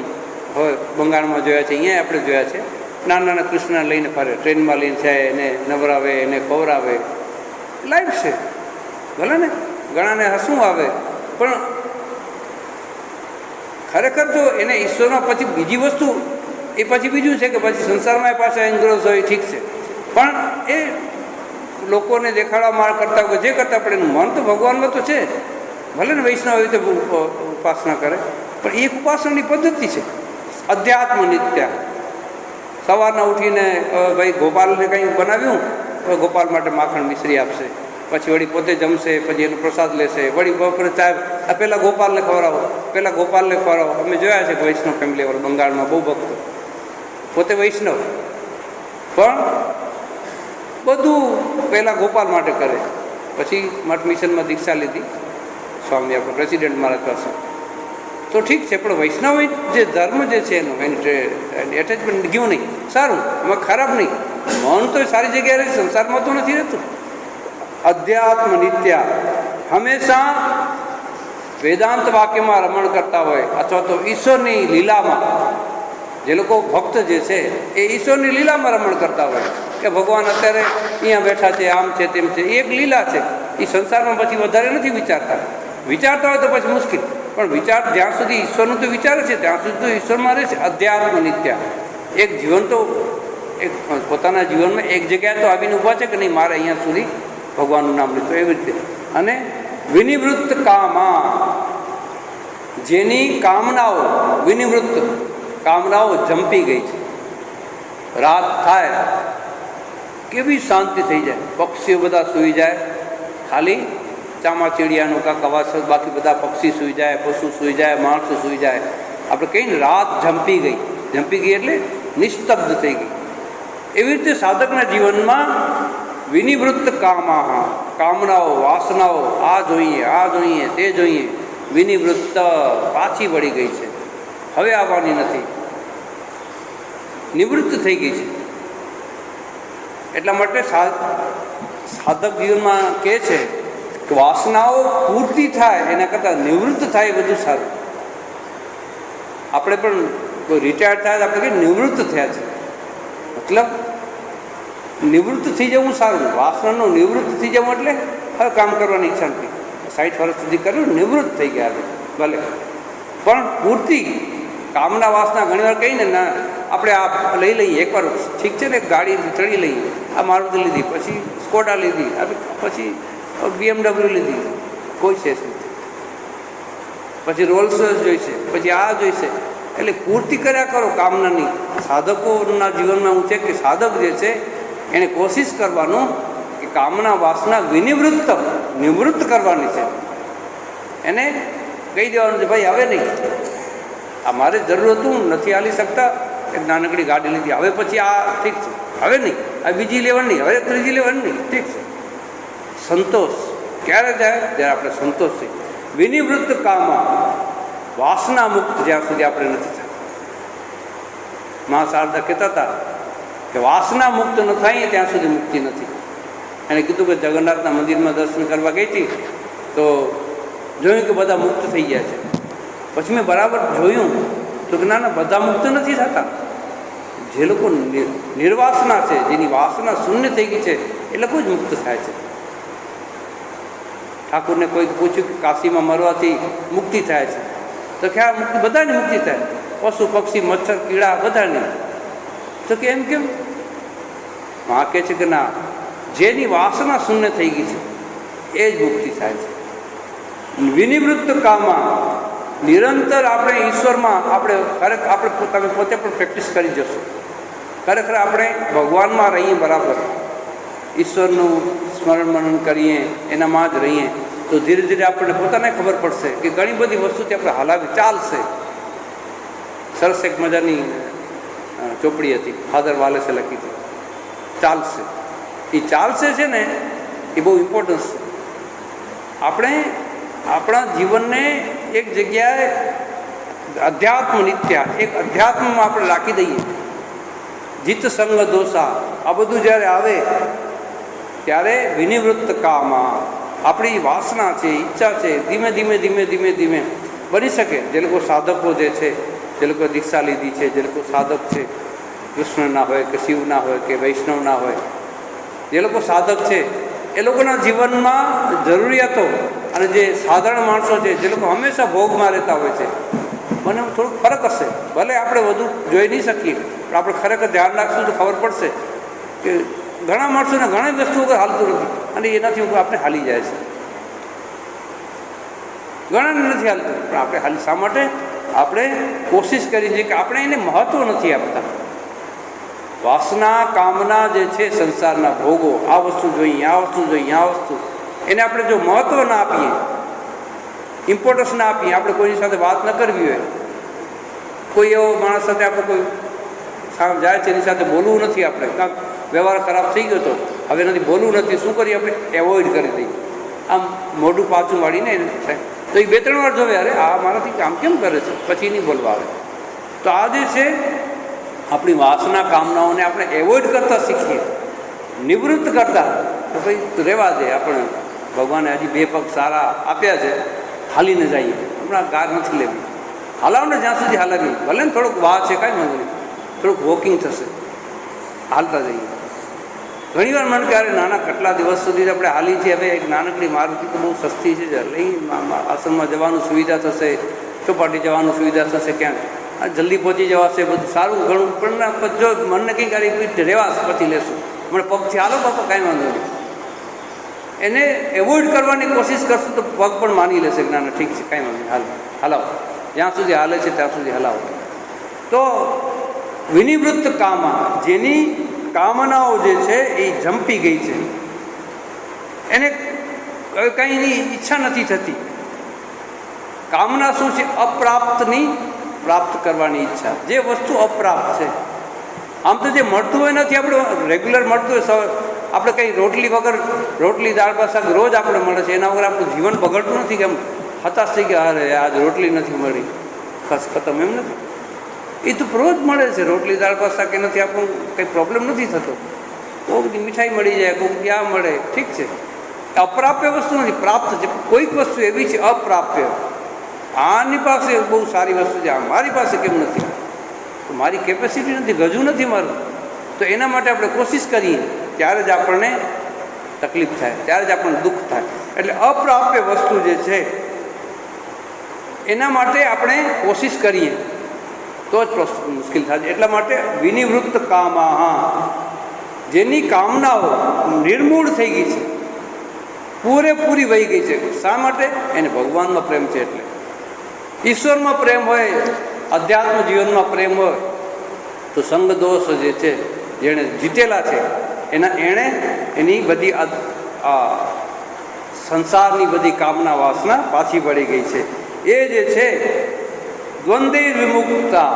હોય, બંગાળમાં જોયા છે, અહીંયા આપણે જોયા છે, નાના કૃષ્ણને લઈને ફરે, ટ્રેનમાં લઈને જાય, એને નવરાવે, એને ખવરાવે. લાઈફ છે, ભલે ને ઘણાને હસવું આવે, પણ ખરેખર જો એને ઈશ્વરમાં પછી બીજી વસ્તુ, એ પછી બીજું છે કે પછી સંસારમાં એ પાછા એન્ગ્રોઝ હોય, ઠીક છે, પણ એ લોકોને દેખાડવા માર કરતા હોય, જે કરતાં પણ એનું મન તો ભગવાનમાં તો છે. ભલે ને વૈષ્ણવ આવી રીતે ઉપાસના કરે, પણ એ એક ઉપાસનાની પદ્ધતિ છે. અધ્યાત્મ નિત્યા. સવારના ઉઠીને ભાઈ ગોપાલને કંઈ બનાવ્યું, ગોપાલ માટે માખણ મિશ્રી આપશે, પછી વળી પોતે જમશે, પછી એનો પ્રસાદ લેશે, વળી બપોરે ચા, પહેલાં ગોપાલને ખવડાવો, પહેલાં ગોપાલને ખવડાવો. અમે જોયા છે કે વૈષ્ણવ ફેમિલી વાળા બંગાળમાં બહુ ભક્તો, પોતે વૈષ્ણવ, પણ બધું પહેલાં ગોપાલ માટે કરે. પછી મઠ મિશનમાં દીક્ષા લીધી સ્વામી આપણે પ્રેસિડેન્ટ મહારાજ પાસે. તો ઠીક છે, પણ વૈષ્ણવ જે ધર્મ જે છે એનો એટેચમેન્ટ ગયું નહીં, સારું, એમાં ખરાબ નહીં. મન તો સારી જગ્યાએ રહે, સંસારમાં તો નથી રહેતું. અધ્યાત્મ નિત્યા, હંમેશા વેદાંત વાક્યમાં રમણ કરતા હોય, અથવા તો ઈશ્વરની લીલામાં જે લોકો ભક્ત જે છે એ ઈશ્વરની લીલામાં રમણ કરતા હોય કે ભગવાન અત્યારે અહીંયા બેઠા છે, આમ છે, તેમ છે. એ એક લીલા છે. એ સંસારમાં પછી વધારે નથી વિચારતા. વિચારતા હોય તો પછી મુશ્કેલ, પણ વિચાર જ્યાં સુધી ઈશ્વરનું તો વિચારે છે ત્યાં સુધી તો ઈશ્વરમાં રહે છે. અધ્યાત્મ નિત્યા એક જીવન તો એક પોતાના જીવનમાં એક જગ્યાએ તો આવીને ઊભા છે કે નહીં મારે અહીંયા સુધી ભગવાનનું નામ લીધું, એવી રીતે. અને વિનિવૃત્ત કામા, જેની કામનાઓ વિનિવૃત્ત કામનાઓ જંપી ગઈ છે. રાત થાય કેવી શાંતિ થઈ જાય, પક્ષીઓ બધા સૂઈ જાય, ખાલી ચામાચીડિયાનો કાંક અવાજ, બાકી બધા પક્ષી સૂઈ જાય, પશુ સૂઈ જાય, માણસો સૂઈ જાય. આપણે કહીને રાત જંપી ગઈ. જંપી ગઈ એટલે નિસ્તબ્ધ થઈ ગઈ. એવી રીતે સાધકના જીવનમાં વિનિવૃત્ત કામા, કામનાઓ, વાસનાઓ, આ જોઈએ, આ જોઈએ, તે જોઈએ, વિનિવૃત્ત પાછી વળી ગઈ છે, હવે આવવાની નથી, નિવૃત્ત થઈ ગઈ છે. એટલા માટે સાધક જીવનમાં કહે છે કે વાસનાઓ પૂર્તિ થાય એના કરતાં નિવૃત્ત થાય બધું સારું. આપણે પણ કોઈ રિટાયર્ડ થાય તો આપણે કહીએ નિવૃત્ત થયા છે, મતલબ નિવૃત્ત થઈ જવું સારું. વાસનાનું નિવૃત્ત થઈ જવું એટલે હવે કામ કરવાની ઈચ્છા નથી, 60 વર્ષ સુધી કર્યું, નિવૃત્ત થઈ ગયા ભલે, પણ પૂર્તિ કામના વાસના ઘણીવાર કહીને ના આપણે આ લઈ લઈએ, એકવાર ઠીક છે ને ગાડી ચડી લઈએ, આ મારુતિ લીધી, પછી સ્કોડા લીધી, પછી BMW લીધી, કોઈ શેષ નથી. પછી રોલ્સ રોયસ જોઈશે, પછી આ જોઈશે, એટલે પૂર્તિ કર્યા કરો કામનાની. સાધકોના જીવનમાં હું છે કે સાધક જે છે એને કોશિશ કરવાનું કે કામના વાસના નિવૃત્ત કરવાની છે. એને કહી દેવાનું છે ભાઈ હવે નહીં, આ મારે જરૂર હતું, નથી હાલી શકતા, એક નાનકડી ગાડી લીધી, હવે પછી આ ઠીક છે, હવે નહીં, આ બીજી લેવાની, હવે ત્રીજી લેવાની નહીં, ઠીક છે. સંતોષ ક્યારે જાય? જ્યારે આપણે સંતોષ થઈ. વિનિવૃત્ત કામા, વાસના મુક્ત જ્યાં સુધી આપણે નથી થતા. મા શારદા કહેતા હતા કે વાસના મુક્ત ન થાય ત્યાં સુધી મુક્તિ નથી. એને કીધું કે જગન્નાથના મંદિરમાં દર્શન કરવા ગઈ હતી તો જોયું કે બધા મુક્ત થઈ ગયા છે. પછી મેં બરાબર જોયું તો કે ના બધા મુક્ત નથી થતા. જે લોકો નિર્વાસના છે, જેની વાસના શૂન્ય થઈ ગઈ છે, એ લોકો જ મુક્ત થાય છે. ઠાકુરને કોઈક પૂછ્યું કે કાશીમાં મરવાથી મુક્તિ થાય છે તો કે આ મુક્તિ બધાની મુક્તિ થાય, પશુ પક્ષી મચ્છર કીડા બધાની. તો કે એમ કેમ? આ કહે છે કે ના, જેની વાસના શૂન્ય થઈ ગઈ છે એ જ મુક્તિ થાય છે. વિનિવૃત્ત કામમાં નિરંતર આપણે ઈશ્વરમાં આપણે તમે પોતે પણ પ્રેક્ટિસ કરી જશો. ખરેખર આપણે ભગવાનમાં રહીએ, બરાબર ઈશ્વરનું સ્મરણ મનન કરીએ, એનામાં જ રહીએ, તો ધીરે ધીરે આપણને પોતાને ખબર પડશે કે ઘણી બધી વસ્તુથી આપણે હલાવી ચાલશે. સરસ એક મજાની ચોપડી હતી, ફાધર વાલેસે લખી હતી, ચાલશે. એ ચાલશે છે ને એ બહુ ઇમ્પોર્ટન્સ છે. આપણે આપણા જીવનને એક જગ્યાએ અધ્યાત્મ નિત્યા, એક અધ્યાત્મમાં આપણે રાખી દઈએ. જીત સંગ દોષા, આ બધું જ્યારે આવે ત્યારે વિનિવૃત્ત કામા, આપણી વાસના છે, ઈચ્છા છે, ધીમે ધીમે ધીમે ધીમે ધીમે બની શકે. જે લોકો સાધકો જે છે, જે લોકો દીક્ષા લીધી છે, જે લોકો સાધક છે, કૃષ્ણના હોય કે શિવના હોય કે વૈષ્ણવના હોય, જે લોકો સાધક છે એ લોકોના જીવનમાં જરૂરિયાતો અને જે સાધારણ માણસો છે, જે લોકો હંમેશા ભોગમાં રહેતા હોય છે, મને થોડુંક ફરક હશે. ભલે આપણે વધુ જોઈ નહીં શકીએ, પણ આપણે ખરેખર ધ્યાન રાખશું તો ખબર પડશે કે ઘણા માણસોને ઘણી વસ્તુઓ વગર હાલતું નથી, અને એનાથી આપણે હાલી જાય છે. ઘણાને નથી હાલતું, પણ આપણે હાલી શા માટે? આપણે કોશિશ કરી છે કે આપણે એને મહત્ત્વ નથી આપતા. વાસના કામના જે છે, સંસારના ભોગો, આ વસ્તુ જોઈએ, આ વસ્તુ જોઈએ, આ વસ્તુ, એને આપણે જો મહત્ત્વ ના આપીએ, ઇમ્પોર્ટન્સ ના આપીએ, આપણે કોઈની સાથે વાત ન કરવી હોય, કોઈ એવો માણસ સાથે આપણે કોઈ જાય છે એની સાથે બોલવું નથી, આપણે કાંક વ્યવહાર ખરાબ થઈ ગયો તો હવે નથી બોલવું નથી, શું કરીએ? આપણે એવોઇડ કરી દઈએ, આમ મોઢું પાછું વાળીને એને થાય. તો એ 2-3 વાર જોવે, અરે આ મારાથી આમ કેમ કરે છે, પછી નહીં બોલવા આવે. તો આ જે છે આપણી વાસના કામનાઓને આપણે એવોઇડ કરતાં શીખીએ, નિવૃત્ત કરતાં. તો ભાઈ રહેવા દે, આપણે ભગવાને હજી 2 પગ સારા આપ્યા છે, હાલીને જઈએ, હમણાં કાર નથી લેવી, હલાવને જ્યાં સુધી હલાવી, ભલે ને થોડુંક વાહ છે, કાંઈ વાંધો નહીં, થોડુંક વોકિંગ થશે, હાલતા જઈએ. ઘણીવાર મને કે અરે નાના કેટલા દિવસ સુધી આપણે હાલી છીએ, હવે એક નાનકડી મારુતિ તો બહુ સસ્તી છે, લઈ આશ્રમમાં જવાનું સુવિધા થશે, ચોપાટી જવાનું સુવિધા થશે, ક્યાંક જલ્દી પહોંચી જવાશે, બધું સારું ઘણું. પણ જો મનને કંઈક ગાડી રહેવાશે પછી લેશું, મને પગથી હાલો બાપા કાંઈ વાંધો નહીં. એને એવોઇડ કરવાની કોશિશ કરશું તો પગ પણ માની લેશે કે ના ના ઠીક છે કાંઈ વાંધો નહીં, હલાવો, જ્યાં સુધી હાલે છે ત્યાં સુધી હલાવો. તો વિનિવૃત્ત કામા, જેની કામનાઓ જે છે એ જંપી ગઈ છે, એને કંઈની ઈચ્છા નથી થતી. કામના શું છે? અપ્રાપ્તની પ્રાપ્ત કરવાની ઈચ્છા. જે વસ્તુ અપ્રાપ્ત છે, આમ તો જે મળતું હોય નથી, આપણે રેગ્યુલર મળતું હોય, આપણે કંઈ રોટલી વગર, રોટલી દાળ ભાત શાક રોજ આપણે મળે છે, એના વગર આપણું જીવન બગડતું નથી કે એમ હતાશ થઈ ગયા અરે આજ રોટલી નથી મળી બસ ખતમ, એમ નથી. એ તો રોજ મળે છે રોટલી દાળ ભાત શાક, એનાથી આપણું કંઈ પ્રોબ્લેમ નથી થતો. બહુ બધી મીઠાઈ મળી જાય, કોઈ ક્યાં મળે, ઠીક છે. અપ્રાપ્ય વસ્તુ નથી, પ્રાપ્ત છે. કોઈક વસ્તુ એવી છે અપ્રાપ્ય, આની પાસે બહુ સારી વસ્તુ છે, મારી પાસે કેમ નથી, મારી કેપેસિટી નથી, ગજું નથી મારું. તો એના માટે આપણે કોશિશ કરીએ ત્યારે જ આપણને તકલીફ થાય, ત્યારે જ આપણને દુઃખ થાય. એટલે અપ્રાપ્ય વસ્તુ જે છે એના માટે આપણે કોશિશ કરીએ તો જ મુશ્કેલ થાય. એટલા માટે વિનિવૃત્ત કામા, જેની કામનાઓ નિર્મૂળ થઈ ગઈ છે, પૂરેપૂરી વહી ગઈ છે. શા માટે? એને ભગવાનમાં પ્રેમ છે. એટલે ઈશ્વરમાં પ્રેમ હોય, અધ્યાત્મ જીવનમાં પ્રેમ હોય, તો સંગ દોષ જે છે જેણે જીતેલા છે એણે એની બધી સંસારની બધી કામના વાસના પાછી પડી ગઈ છે. એ જે છે દ્વંદ્વે વિમુક્તા,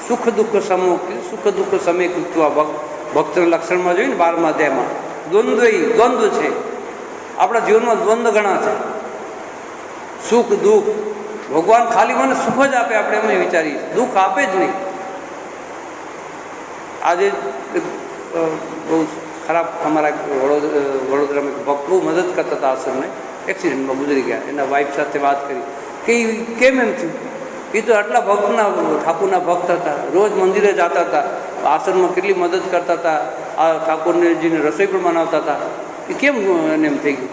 સુખ દુઃખ સમુક્તિ, સુખ દુઃખ સમેકૃત્વા, ભક્તના લક્ષણમાં જોઈને 12મા અધ્યાયમાં દ્વંદ્વ છે. આપણા જીવનમાં દ્વંદ્વ ઘણા છે, સુખ દુઃખ. ભગવાન ખાલી મને સુખ જ આપે, આપણે એમને વિચારીએ, દુઃખ આપે જ નહીં. આજે બહુ ખરાબ, અમારા વડોદરામાં ભક્ત બહુ મદદ કરતા હતા આશ્રમને, એક્સિડન્ટમાં ગુજરી ગયા. એના વાઈફ સાથે વાત કરી કે કેમ એમ થયું? એ તો આટલા ભક્તના, ઠાકુરના ભક્ત હતા, રોજ મંદિરે જતા હતા, આશ્રમમાં કેટલી મદદ કરતા હતા, આ ઠાકોરજીને રસોઈ પણ બનાવતા હતા, એ કેમ એને એમ થઈ ગયું?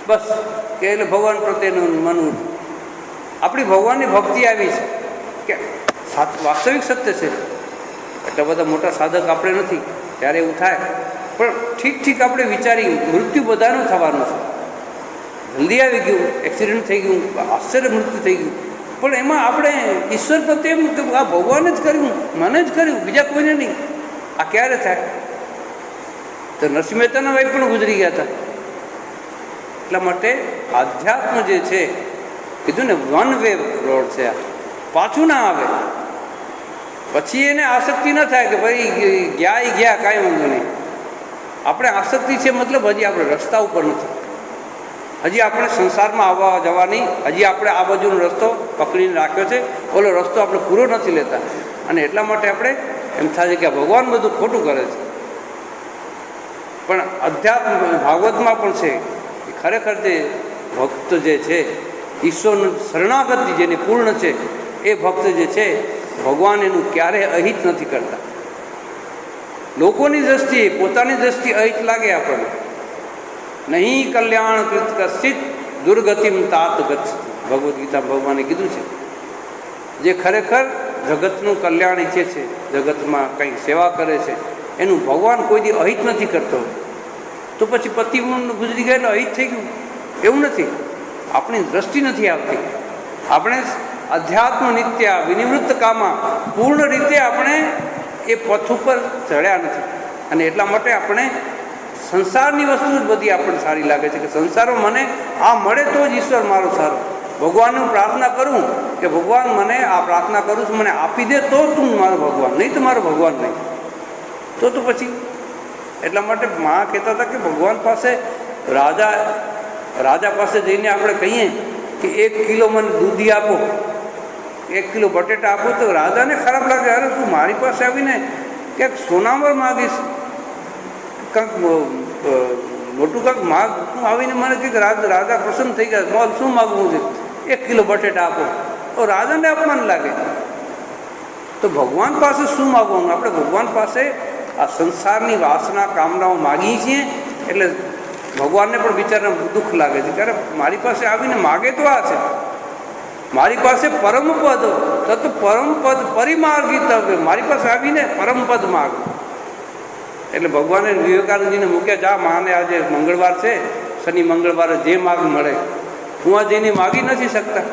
બસ કે એટલે ભગવાન પ્રત્યેનું મન, આપણી ભગવાનની ભક્તિ આવી છે કે વાસ્તવિક સત્ય છે. એટલા બધા મોટા સાધક આપણે નથી, ત્યારે એવું થાય. પણ ઠીક આપણે વિચારી, મૃત્યુ બધાનું થવાનું છે. જલ્દી આવી ગયું, એક્સિડન્ટ થઈ ગયું, આશ્ચર્ય મૃત્યુ થઈ ગયું, પણ એમાં આપણે ઈશ્વર પ્રત્યે એમ કે આ ભગવાને જ કર્યું, મને જ કર્યું, બીજા કોઈને નહીં. આ ક્યારે થાય? તો નરસિંહ મહેતાના વાઈફ પણ ગુજરી ગયા હતા. એટલા માટે આધ્યાત્મ જે છે, કીધું ને વન વે રોડ છે, આ પાછું ના આવે. પછી એને આસક્તિ ન થાય કે ભાઈ ગયા કાંઈ વાંધો નહીં. આપણે આસક્તિ છે મતલબ હજી આપણે રસ્તા ઉપર નથી, હજી આપણે સંસારમાં આવવા જવાની, હજી આપણે આ બાજુનો રસ્તો પકડીને રાખ્યો છે, ઓલો રસ્તો આપણે પૂરો નથી લેતા. અને એટલા માટે આપણે એમ થાય છે કે ભગવાન બધું ખોટું કરે છે. પણ અધ્યાત્મ ભાગવતમાં પણ છે કે ખરેખર જે ભક્ત જે છે, ઈશ્વરનું શરણાગતિ જેની પૂર્ણ છે, એ ભક્ત જે છે ભગવાન એનું ક્યારેય અહિત નથી કરતા. લોકોની દ્રષ્ટિએ, પોતાની દ્રષ્ટિએ અહિત લાગે આપણને. નહીં કલ્યાણ કૃત કશ્ચિત દુર્ગતિમ તાત ગચ્છતિ, ભગવદ્ ગીતા ભગવાને કીધું છે. જે ખરેખર જગતનું કલ્યાણ ઈચ્છે છે, જગતમાં કંઈક સેવા કરે છે, એનું ભગવાન કોઈ દી અહિત નથી કરતો. તો પછી પતિ ગુજરી ગયા એટલે અહિત થઈ ગયું એવું નથી. આપણી દ્રષ્ટિ નથી આવતી. આપણે અધ્યાત્મ નિત્ય વિનિવૃત્ત કામા પૂર્ણ રીતે આપણે એ પથ ઉપર ચડ્યા નથી. અને એટલા માટે આપણે સંસારની વસ્તુ જ બધી આપણને સારી લાગે છે કે સંસારમાં મને આ મળે તો જ ઈશ્વર મારો સારો. ભગવાનને હું પ્રાર્થના કરું કે ભગવાન મને આ પ્રાર્થના કરું છું, મને આપી દે તો તું મારો ભગવાન, નહીં તો મારો ભગવાન નહીં. તો પછી એટલા માટે મા કહેતા હતા કે ભગવાન પાસે, રાજા પાસે જઈને આપણે કહીએ કે 1 કિલો મને દૂધી આપો, 1 કિલો બટેટા આપો, તો રાજાને ખરાબ લાગે. અરે તું મારી પાસે આવીને ક્યાંક સોનામર માગીશ, કંઈક મોટું કંઈક માગ, તું આવીને મને કંઈક રાજા પ્રસન્ન થઈ ગયા, મોલ શું માગવું છે, 1 કિલો બટેટા આપો, તો રાજાને અપમાન લાગે. તો ભગવાન પાસે શું માગવાનું? આપણે ભગવાન પાસે આ સંસારની વાસના કામનાઓ માગીએ છીએ, એટલે ભગવાનને પણ બિચારાને દુઃખ લાગે છે. ત્યારે મારી પાસે આવીને માગે તો આ છે, મારી પાસે પરમપદ તત પરમપદ પરિમાર્ગિતવ્ય, મારી પાસે આવીને પરમપદ માગ. એટલે ભગવાને વિવેકાનંદજીને મૂક્યા, જા માને આજે મંગળવાર છે, શનિ મંગળવારે જે માગ મળે. હું આ જઈને માગી નથી શકતા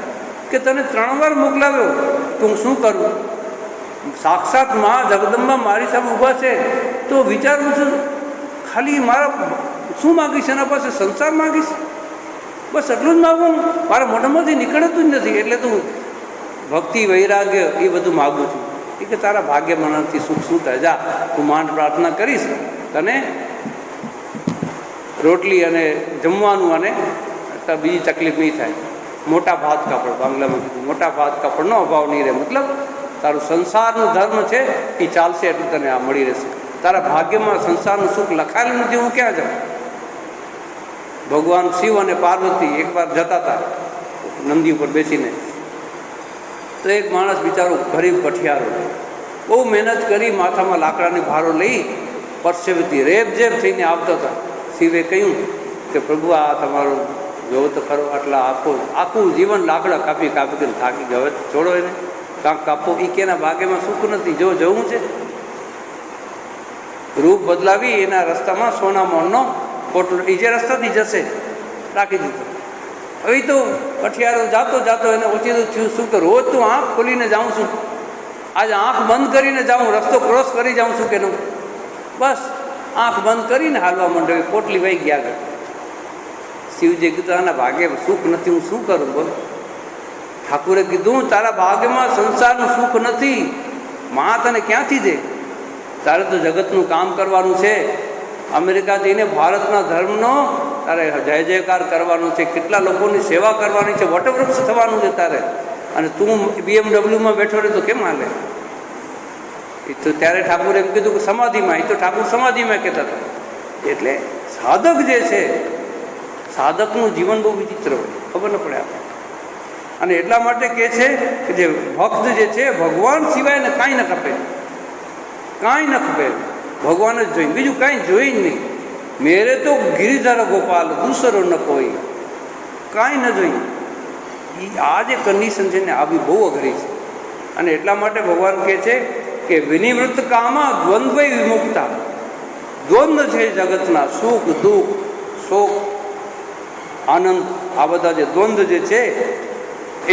કે તને 3 વાર મોકલાવ્યો, તો હું શું કરું? સાક્ષાત મા જગદંબા મારી સામે ઊભા છે, તો વિચારું છું ખાલી મારા શું માગીશ? એના પાસે સંસાર માગીશ? બસ એટલું જ માગવું, મારા મોઢામાંથી નીકળતું જ નથી. એટલે તું ભક્તિ વૈરાગ્ય એ બધું માગું છું. એ કે તારા ભાગ્યમાં નથી, સુખ શું થાય? જા, તું માંડ પ્રાર્થના કરીશ, તને રોટલી અને જમવાનું અને બીજી તકલીફ નહીં થાય. મોટા ભાત કાપડ, બાંગ્લામાં કીધું, મોટા ભાત કાપડનો અભાવ નહીં રહે. મતલબ તારું સંસારનું ધર્મ છે એ ચાલશે, એટલું તને આ મળી રહેશે. તારા ભાગ્યમાં સંસારનું સુખ લખાયેલું નથી, હું ક્યાં જાઉં? ભગવાન શિવ અને પાર્વતી એકવાર જતા હતા નંદી ઉપર બેસીને, તો એક માણસ બિચારો ગરીબ કઠિયારો બહુ મહેનત કરી, માથામાં લાકડાની ભારો લઈ પરસેવેથી રેબઝેબ થઈને આવતા હતા. શિવે કહ્યું કે પ્રભુ, આ તમારું જોવો તો ખરો, આટલા આખું જીવન લાકડા કાપી કાપી થાકી ગયો, છોડો એને, કાંક કાપો. એ કેના ભાગ્યમાં સુખ નથી, જો જવું છે રૂપ બદલાવી એના રસ્તામાં સોના મોણનો પોટલો, એ જે રસ્તાથી જશે રાખી દીધો. હવે તો કઠિયારો જાતો જાતો એને ઓછીતું થયું શું કે રોજ તું આંખ ખોલીને જાઉં છું, આજે આંખ બંધ કરીને જાઉં, રસ્તો ક્રોસ કરી જાઉં છું કે નહીં? બસ આંખ બંધ કરીને હાલવા માંડ્યો, પોટલી વહી ગયા આગળ. શિવજીએ કીધું, આના ભાગ્ય સુખ નથી, હું શું કરું? બોલ. ઠાકુરે કીધું, તારા ભાગ્યમાં સંસારનું સુખ નથી, માં તને ક્યાંથી દે? તારે તો જગતનું કામ કરવાનું છે. અમેરિકા જઈને ભારતના ધર્મનો તારે જય જયકાર કરવાનું છે, કેટલા લોકોની સેવા કરવાની છે, વટવૃક્ષ થવાનું છે તારે. અને તું BMW બેઠો રહે તો કેમ હાલે? એ તો ત્યારે ઠાકુરે એમ કીધું કે સમાધિમાં, એ તો ઠાકુર સમાધિમાં કહેતા હતા. એટલે સાધક જે છે, સાધકનું જીવન બહુ વિચિત્ર હોય, ખબર ન પડે આપણે. અને એટલા માટે કહે છે કે જે ભક્ત જે છે, ભગવાન સિવાય ને કાંઈ ન ખપે, કાંઈ ન ખપે, ભગવાન જ જોઈ, બીજું કાંઈ જોઈ જ નહીં. મેરે તો ગિરિધર ગોપાલ દૂસરો ન કોઈ, કાંઈ ન જોઈ. એ આ જે કન્ડિશન છે ને, આવી બહુ અઘરી છે. અને એટલા માટે ભગવાન કહે છે કે વિનિવૃત્ત કામા દ્વંદ્વ વિમુક્તા, દ્વંદ્વ છે જગતના, સુખ દુઃખ, શોક આનંદ, આ બધા જે દ્વંદ્વ જે છે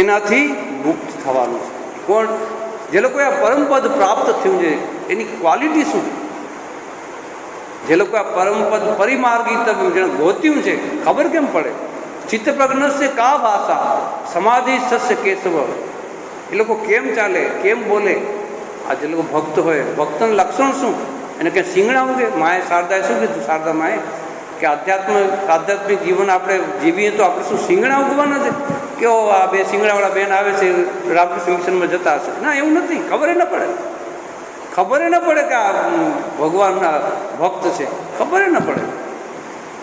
એનાથી મુક્ત થવાનું છે. કોણ? જે લોકોએ આ પરમપદ પ્રાપ્ત થયું છે, એની ક્વોલિટી શું? જે લોકો આ પરમપદ પરિમાર્ગિતવ્ય જેને ગોત્યું છે, ખબર કેમ પડે? ચિત્ત પ્રજ્ઞસ્ય કા ભાષા સમાધિ સસ્ય કેશવ, એ લોકો કેમ ચાલે, કેમ બોલે? આ જે લોકો ભક્ત હોય, ભક્તનું લક્ષણ શું? એને કંઈ શીંગણા ઉગે? માએ શારદાએ શું કીધું? શારદા માએ કે આધ્યાત્મિક જીવન આપણે જીવીએ તો આપણે શું શીંગણા ઉગવાના છે? કે આ બે શીંગડાવાળા બેન આવે છે રામકૃષ્ણ મિશનમાં જતા હશે? ના, એવું નથી. ખબર ન પડે, ખબર ન પડે કે આ ભગવાનના ભક્ત છે, ખબર ન પડે.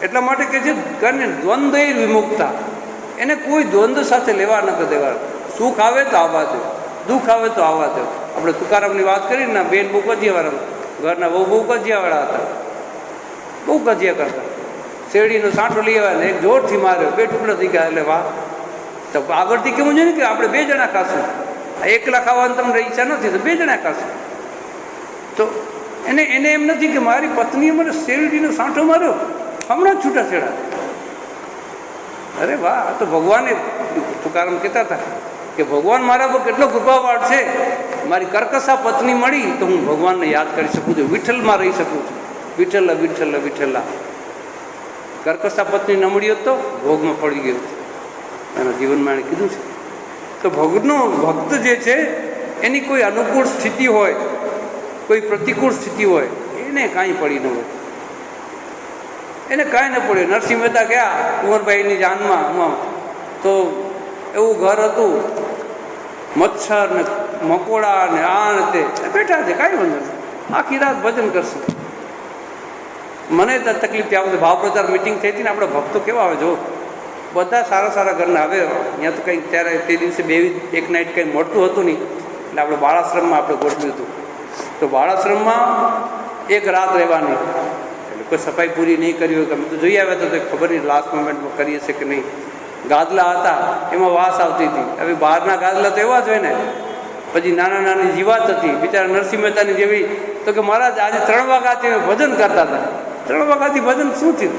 એટલા માટે કે છે કરીને દ્વંદ્વ વિમુક્તા, એને કોઈ દ્વંદ્વ સાથે લેવા ન દેવા. સુખ આવે તો આવવા દો, દુઃખ આવે તો આવવા દો. આપણે તુકારામની વાત કરીને ના, બેન બહુ કજિયાવાળા, ઘરના બહુ કજિયાવાળા હતા, બહુ કજિયા કરતા. શેરડીનો સાંઠો લઈ આવ્યા ને એક જોરથી માર્યો, 2 ટુકડા થઈ ગયા. એટલે વાહ, તો આગળથી કેવું છે ને કે આપણે 2 જણા ખાશું, એકલા ખાવાની તમને ઈચ્છા નથી તો 2 જણા ખાશું. તો એને એમ નથી કે મારી પત્નીએ મને શેરડીનો સાંઠો માર્યો, હમણાં જ છૂટાછેડા. અરે વાહ, આ તો ભગવાને, તુકારામ કહેતા હતા કે ભગવાન મારા પર કેટલો કૃપાવાળ છે, મારી કર્કશા પત્ની મળી તો હું ભગવાનને યાદ કરી શકું છું, વિઠ્ઠલમાં રહી શકું છું. વિઠ્ઠલ વિઠ્ઠલ વિઠ્ઠલા. કર્કશા પત્ની ન મળી હોત તો ભોગમાં પડી ગયો એના જીવનમાં, એણે કીધું છે. તો ભક્ત જે છે એની કોઈ અનુકૂળ સ્થિતિ હોય, કોઈ પ્રતિકૂળ સ્થિતિ હોય, એને કાંઈ પડી ન હોય, એને કાંઈ ન પડે. નરસિંહ મહેતા ગયા કુંવરબાઈની જાનમાં, તો એવું ઘર હતું, મચ્છર ને મકોડા ને આ ને તે બેઠા છે, કાંઈ વાંધો નહીં, આખી રાત ભજન કરશે. મને તો તકલીફ ત્યાં બધું ભાવ પ્રચાર મિટિંગ થઈ હતી ને, આપણે ભક્તો કેવા આવે, જો બધા સારા સારા ઘરના. હવે અહીંયા તો કંઈક ત્યારે તે દિવસે 2 એક નાઇટ કંઈ મળતું હતું નહીં, એટલે આપણે બાળાશ્રમમાં આપણે ગોઠવ્યું હતું. તો બાળાશ્રમમાં એક રાત રહેવાની, એટલે કોઈ સફાઈ પૂરી નહીં કરી હોય કે અમે તો જોઈ આવ્યા તો ખબર નહીં લાસ્ટ મોમેન્ટમાં કરીએ છીએ કે નહીં. ગાદલા હતા એમાં વાસ આવતી હતી. હવે બહારના ગાદલા તો એવા જ હોય ને. પછી નાના નાની જીવાત હતી બિચારા નરસિંહ મહેતાની જેવી. તો કે મહારાજ આજે 3 વાગ્યાથી ભજન કરતા હતા. 3 વાગ્યાથી ભજન શું થયું?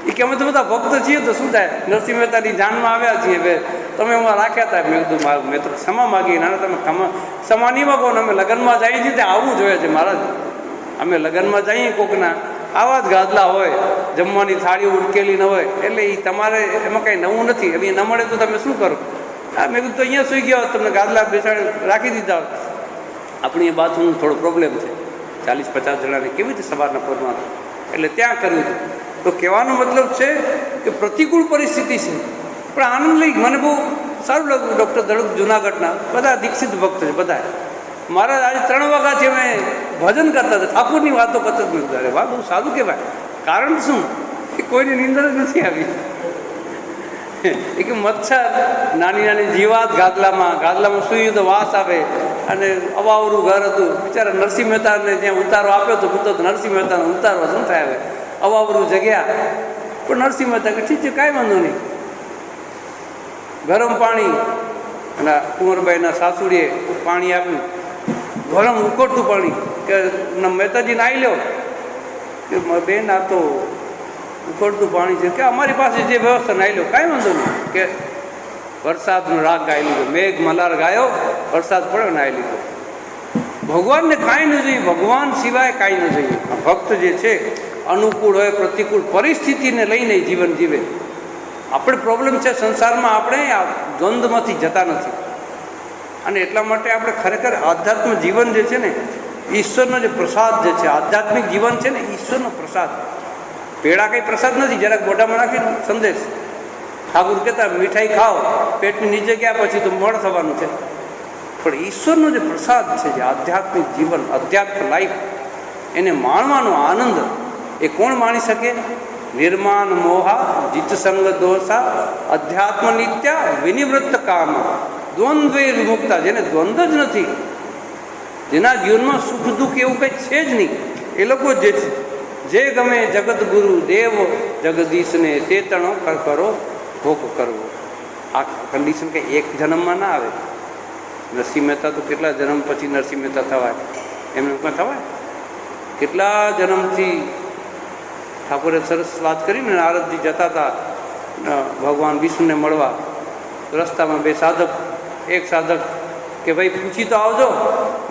એ કે અમે તો બધા ભક્ત છીએ તો શું થાય, નરસિંહ મહેતાની જાનમાં આવ્યા છીએ. હવે તમે એમાં રાખ્યા હતા. મેં કીધું મેં તો ક્ષમા માગી. નાના તમે ક્ષમા નહીં માગો ને અમે લગ્નમાં જઈએ છીએ ત્યાં આવવું જોઈએ છે મહારાજ. અમે લગ્નમાં જઈએ કોકના આવા જ ગાદલા હોય, જમવાની થાળીઓ ઉડકેલી ન હોય, એટલે એ તમારે એમાં કાંઈ નવું નથી. હવે ન મળે તો તમે શું કરો? હા મેં કીધું તો અહીંયા સૂઈ ગયા તમને ગાદલા બેસાડી રાખી દીધા. આપણી એ બાથરૂમ થોડો પ્રોબ્લેમ છે, 40-50 જણાને કેવી રીતે સવારના પરમાં, એટલે ત્યાં કર્યું હતું. તો કહેવાનો મતલબ છે કે પ્રતિકૂળ પરિસ્થિતિ છે પણ આનંદ લઈ. મને બહુ સારું લાગ્યું. ડૉક્ટર ધડુક જુનાગઢના બધા દીક્ષિત ભક્ત છે બધા. મારા આજે 3 વાગ્યાથી અમે ભજન કરતા હતા, ઠાકોરની વાતો કરતા જ નથી. અરે વાહ, બહુ સારું કહેવાય. કારણ શું કે કોઈની નિંદર જ નથી આવી. એ કે મચ્છર, નાની નાની જીવાત ગાદલામાં સૂઈ તો વાસ આવે. અને અવાવરું ઘર હતું. બિચારા નરસિંહ મહેતાને જ્યાં ઉતારો આપ્યો તો પૂછતો નરસિંહ મહેતાનો ઉતારો શું થાય? હવે અવાવરું જગ્યા. પણ નરસિંહ મહેતા કે ઠીક છે, કાંઈ વાંધો નહીં. ગરમ પાણી અને કુંવરબાઈના સાસુડીએ પાણી આપ્યું, ગરમ ઉકળતું પાણી. કે મહેતાજી નાહી લો. કે બેન આ તો ઉકળતું પાણી છે. કે અમારી પાસે જે વ્યવસ્થા નાહી લો, કાંઈ વાંધો નહીં. કે વરસાદનો રાગ ગાઈ લીધો, મેઘ મલાર ગાયો, વરસાદ પડ્યો, નાહી લીધો. ભગવાનને કાંઈ ન જોઈએ, ભગવાન સિવાય કાંઈ ન જોઈએ. આ ભક્ત જે છે અનુકૂળ હોય પ્રતિકૂળ પરિસ્થિતિને લઈને જીવન જીવે. આપણે પ્રોબ્લેમ છે સંસારમાં, આપણે આ દ્વંદ્વમાંથી જતા નથી. અને એટલા માટે આપણે ખરેખર આધ્યાત્મ જીવન જે છે ને, ઈશ્વરનો જે પ્રસાદ જે છે, આધ્યાત્મિક જીવન છે ને ઈશ્વરનો પ્રસાદ. પેડા કંઈ પ્રસાદ નથી, જરાક મોઢામાં નાખીને સંદેશ. ઠાકુર કહેતા મીઠાઈ ખાઓ, પેટની નીચે ગયા પછી તો મળ થવાનું છે. પણ ઈશ્વરનો જે પ્રસાદ છે, જે આધ્યાત્મિક જીવન, આધ્યાત્મ લાઈફ, એને માણવાનો આનંદ એ કોણ માણી શકે? નિર્માણ મોહા જીતસંગ દોષા અધ્યાત્મ નિત્યા વિનિવૃત્ત કામ દ્વંદ્વે વિમુક્તા. જેને દ્વંદ્વ જ નથી, જેના જીવનમાં સુખ દુઃખ એવું કંઈ છે જ નહીં, એ લોકો જે છે જે ગમે જગતગુરુ દેવ જગદીશને ચેતણો કરો ભોગ કરવો. આ કન્ડિશન કંઈ એક જન્મમાં ના આવે. નરસિંહ મહેતા તો કેટલા જન્મ પછી નરસિંહ મહેતા થવાય? એમને પણ થવાય. કેટલા જન્મથી ઠાકોરે સરસ વાત કરીને, નારદજી જતા હતા ભગવાન વિષ્ણુને મળવા. રસ્તામાં 2 સાધક, એક સાધક કે ભાઈ પૂછી તો આવજો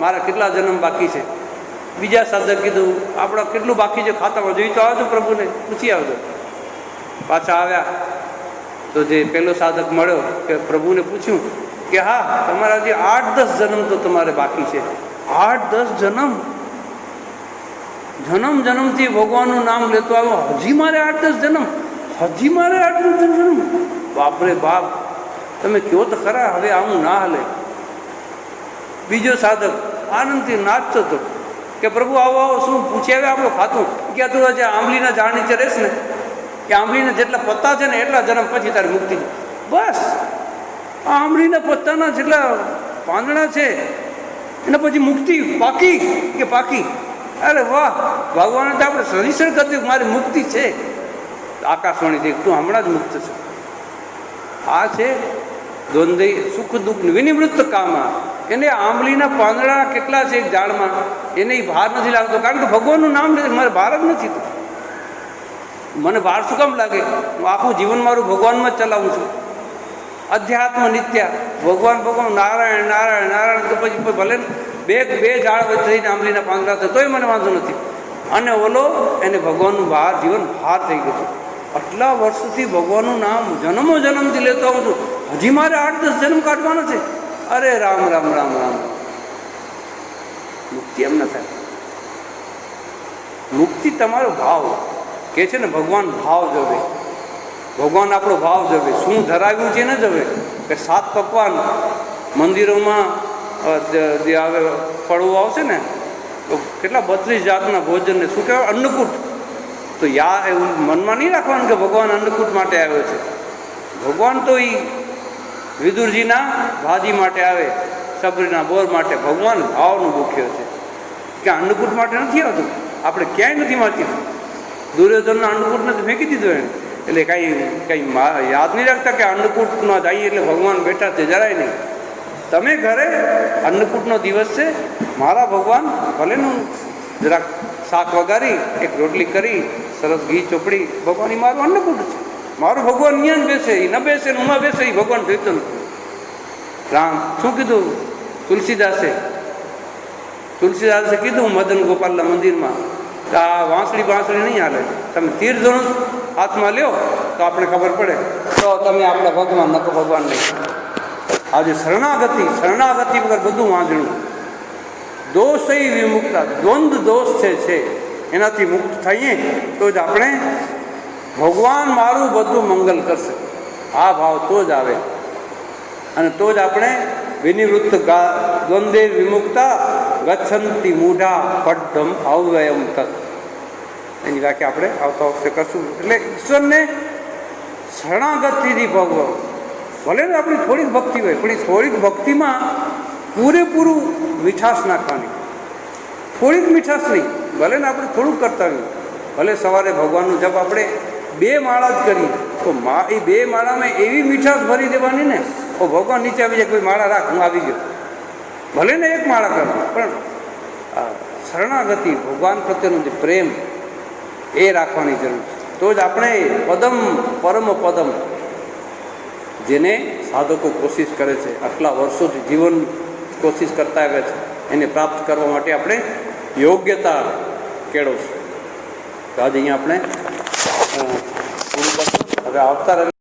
મારા કેટલા જન્મ બાકી છે. બીજા સાધક કીધું આપણા કેટલું બાકી છે ખાતામાં, જોઈ તો આવજો પ્રભુને, પૂછી આવજો. પાછા આવ્યા તો જે પહેલો સાધક મળ્યો કે પ્રભુને પૂછ્યું કે હા તમારા જે 8-10 જન્મ તો તમારે બાકી છે. 8-10 જન્મથી ભગવાનનું નામ લેતો આવ્યો, હજી મારે 8-10 જન્મ, હજી મારે 8-10 જન્મ. બાપરે બાપ, તમે કહો તો ખરા, હવે આવું ના હાલે. બીજો સાધક આનંદથી નાચતો હતો કે પ્રભુ આવો આવો, શું પૂછી આવ્યા આપણું ખાતું? કે તું જે આંબલીના ઝાડ નીચે રહેશ ને, કે આંબલીના જેટલા પત્તા છે ને એટલા જન્મ પછી તારી મુક્તિ છે. બસ આ આંબલીના પત્તાના જેટલા પાંદડા છે એના પછી મુક્તિ પાકી કે પાકી. અરે વાહ, ભગવાને તો આપણે સરીસર કર્યું, મારી મુક્તિ છે. આકાશવાણી દેખ, તું હમણાં જ મુક્ત છે. આ છે દ્વંદ્વ સુખ દુઃખ વિનિવૃત્ત કામા. એને આંબલીના પાંદડા કેટલા છે એક ઝાડમાં, એને ભાર નથી લાગતો, કારણ કે ભગવાનનું નામ લે. મારે ભાર જ નથી. મને ભાર શું કામ લાગે? હું આખું જીવન મારું ભગવાનમાં જ ચલાવું છું. અધ્યાત્મ નિત્યા, ભગવાન નારાયણ નારાયણ નારાયણ. તો પછી ભલે બે ઝાડ થઈને આંબલીના પાંદડા થાય તોય મને વાંધો નથી. અને ઓલો એને ભગવાનનું જીવન ભાર થઈ ગયું. આટલા વર્ષોથી ભગવાનનું નામ જન્મથી લેતો આવું છું, હજી મારે 8-10 જન્મ કાઢવાનો છે. અરે રામ રામ રામ રામ. મુક્તિ એમ ન થાય. મુક્તિ તમારો ભાવ કે છે ને, ભગવાન ભાવ જોવે, ભગવાન આપણો ભાવ જોવે. શું ધરાવ્યું છે ને જોવે. કે 7 પકવાન મંદિરોમાં જે આવે ફળવું આવશે ને, તો કેટલા 32 જાતના ભોજનને શું કહેવાય? અન્નકૂટ. તો એવું મનમાં નહીં રાખવાનું કે ભગવાન અન્નકૂટ માટે આવ્યો છે. ભગવાન તો એ વિદુરજીના ભાજી માટે આવે, સબરીના બોર માટે ભગવાન ભાવનું ભૂખ્યો છે કે અન્નકૂટ માટે નથી આવતું. આપણે ક્યાંય નથી વાંચ્યું. દુર્યોધનના અન્નકૂટ નથી ફેંકી દીધું એને. એટલે કંઈ યાદ નહીં રાખતા કે અન્નકૂટમાં જઈએ એટલે ભગવાન બેઠા છે, જરાય નહીં. તમે ઘરે અન્નકૂટનો દિવસ છે, મારા ભગવાન ભલેનું જરાક શાક વગારી એક રોટલી કરી સરસ ઘી ચોપડી, ભગવાન એ મારું અન્નકૂટ છે. મારું ભગવાન અહીંયા જ બેસે, એ ન બેસે ને ઉમાં બેસે, એ ભગવાન જોઈતો નથી. રામ શું કીધું તુલસીદાસે કીધું મદન ગોપાલના મંદિરમાં કે આ વાંસળી નહીં હાલે, તમે તીર ધનુષ હાથમાં લ્યો તો આપણે ખબર પડે તો તમે આપણા ભગવાન ન તો ભગવાન નહીં. આજે શરણાગતિ વગર બધું વાંધણું. દોષય વિમુક્તા, દ્વંદ્વ દોષ છે એનાથી મુક્ત થઈએ તો જ આપણે ભગવાન મારું બધું મંગલ કરશે, આ ભાવ તો જ આવે. અને તો જ આપણે વિનિવૃત્ત દ્વંદ્વે વિમુક્તા ગચ્છન્તિ મૂઢા પઢમ અવ્યયમ તત્, એની વ્યાખ્યા આપણે આવતા વખતે કરશું. એટલે ઈશ્વરને શરણાગતિથી ભગવો. ભલે ને આપણી થોડીક ભક્તિ હોય, પણ એ થોડીક ભક્તિમાં પૂરેપૂરું મીઠાશ નાખવાની. થોડીક મીઠાશ નહીં, ભલે ને આપણે થોડુંક કરતા હોઈએ. ભલે સવારે ભગવાનનું જપ આપણે 2 માળા જ કરીએ તો એ 2 માળામાં એવી મીઠાશ ભરી દેવાની ને તો ભગવાન નીચે આવી જાય, કોઈ માળા રાખ, હું આવી ગયો. ભલે ને 1 માળા કરો, પણ શરણાગતિ ભગવાન પ્રત્યેનો જે પ્રેમ એ રાખવાની જરૂર છે. તો જ આપણે પદમ પરમ પદમ, જેને સાધકો કોશિશ કરે છે, આટલા વર્ષોથી જીવન કોશિશ કરતા આવે છે, એને પ્રાપ્ત કરવા માટે આપણે યોગ્યતા કેળવશું. તો આજે અહીંયા આપણે પૂરું કરશું. હવે આવતા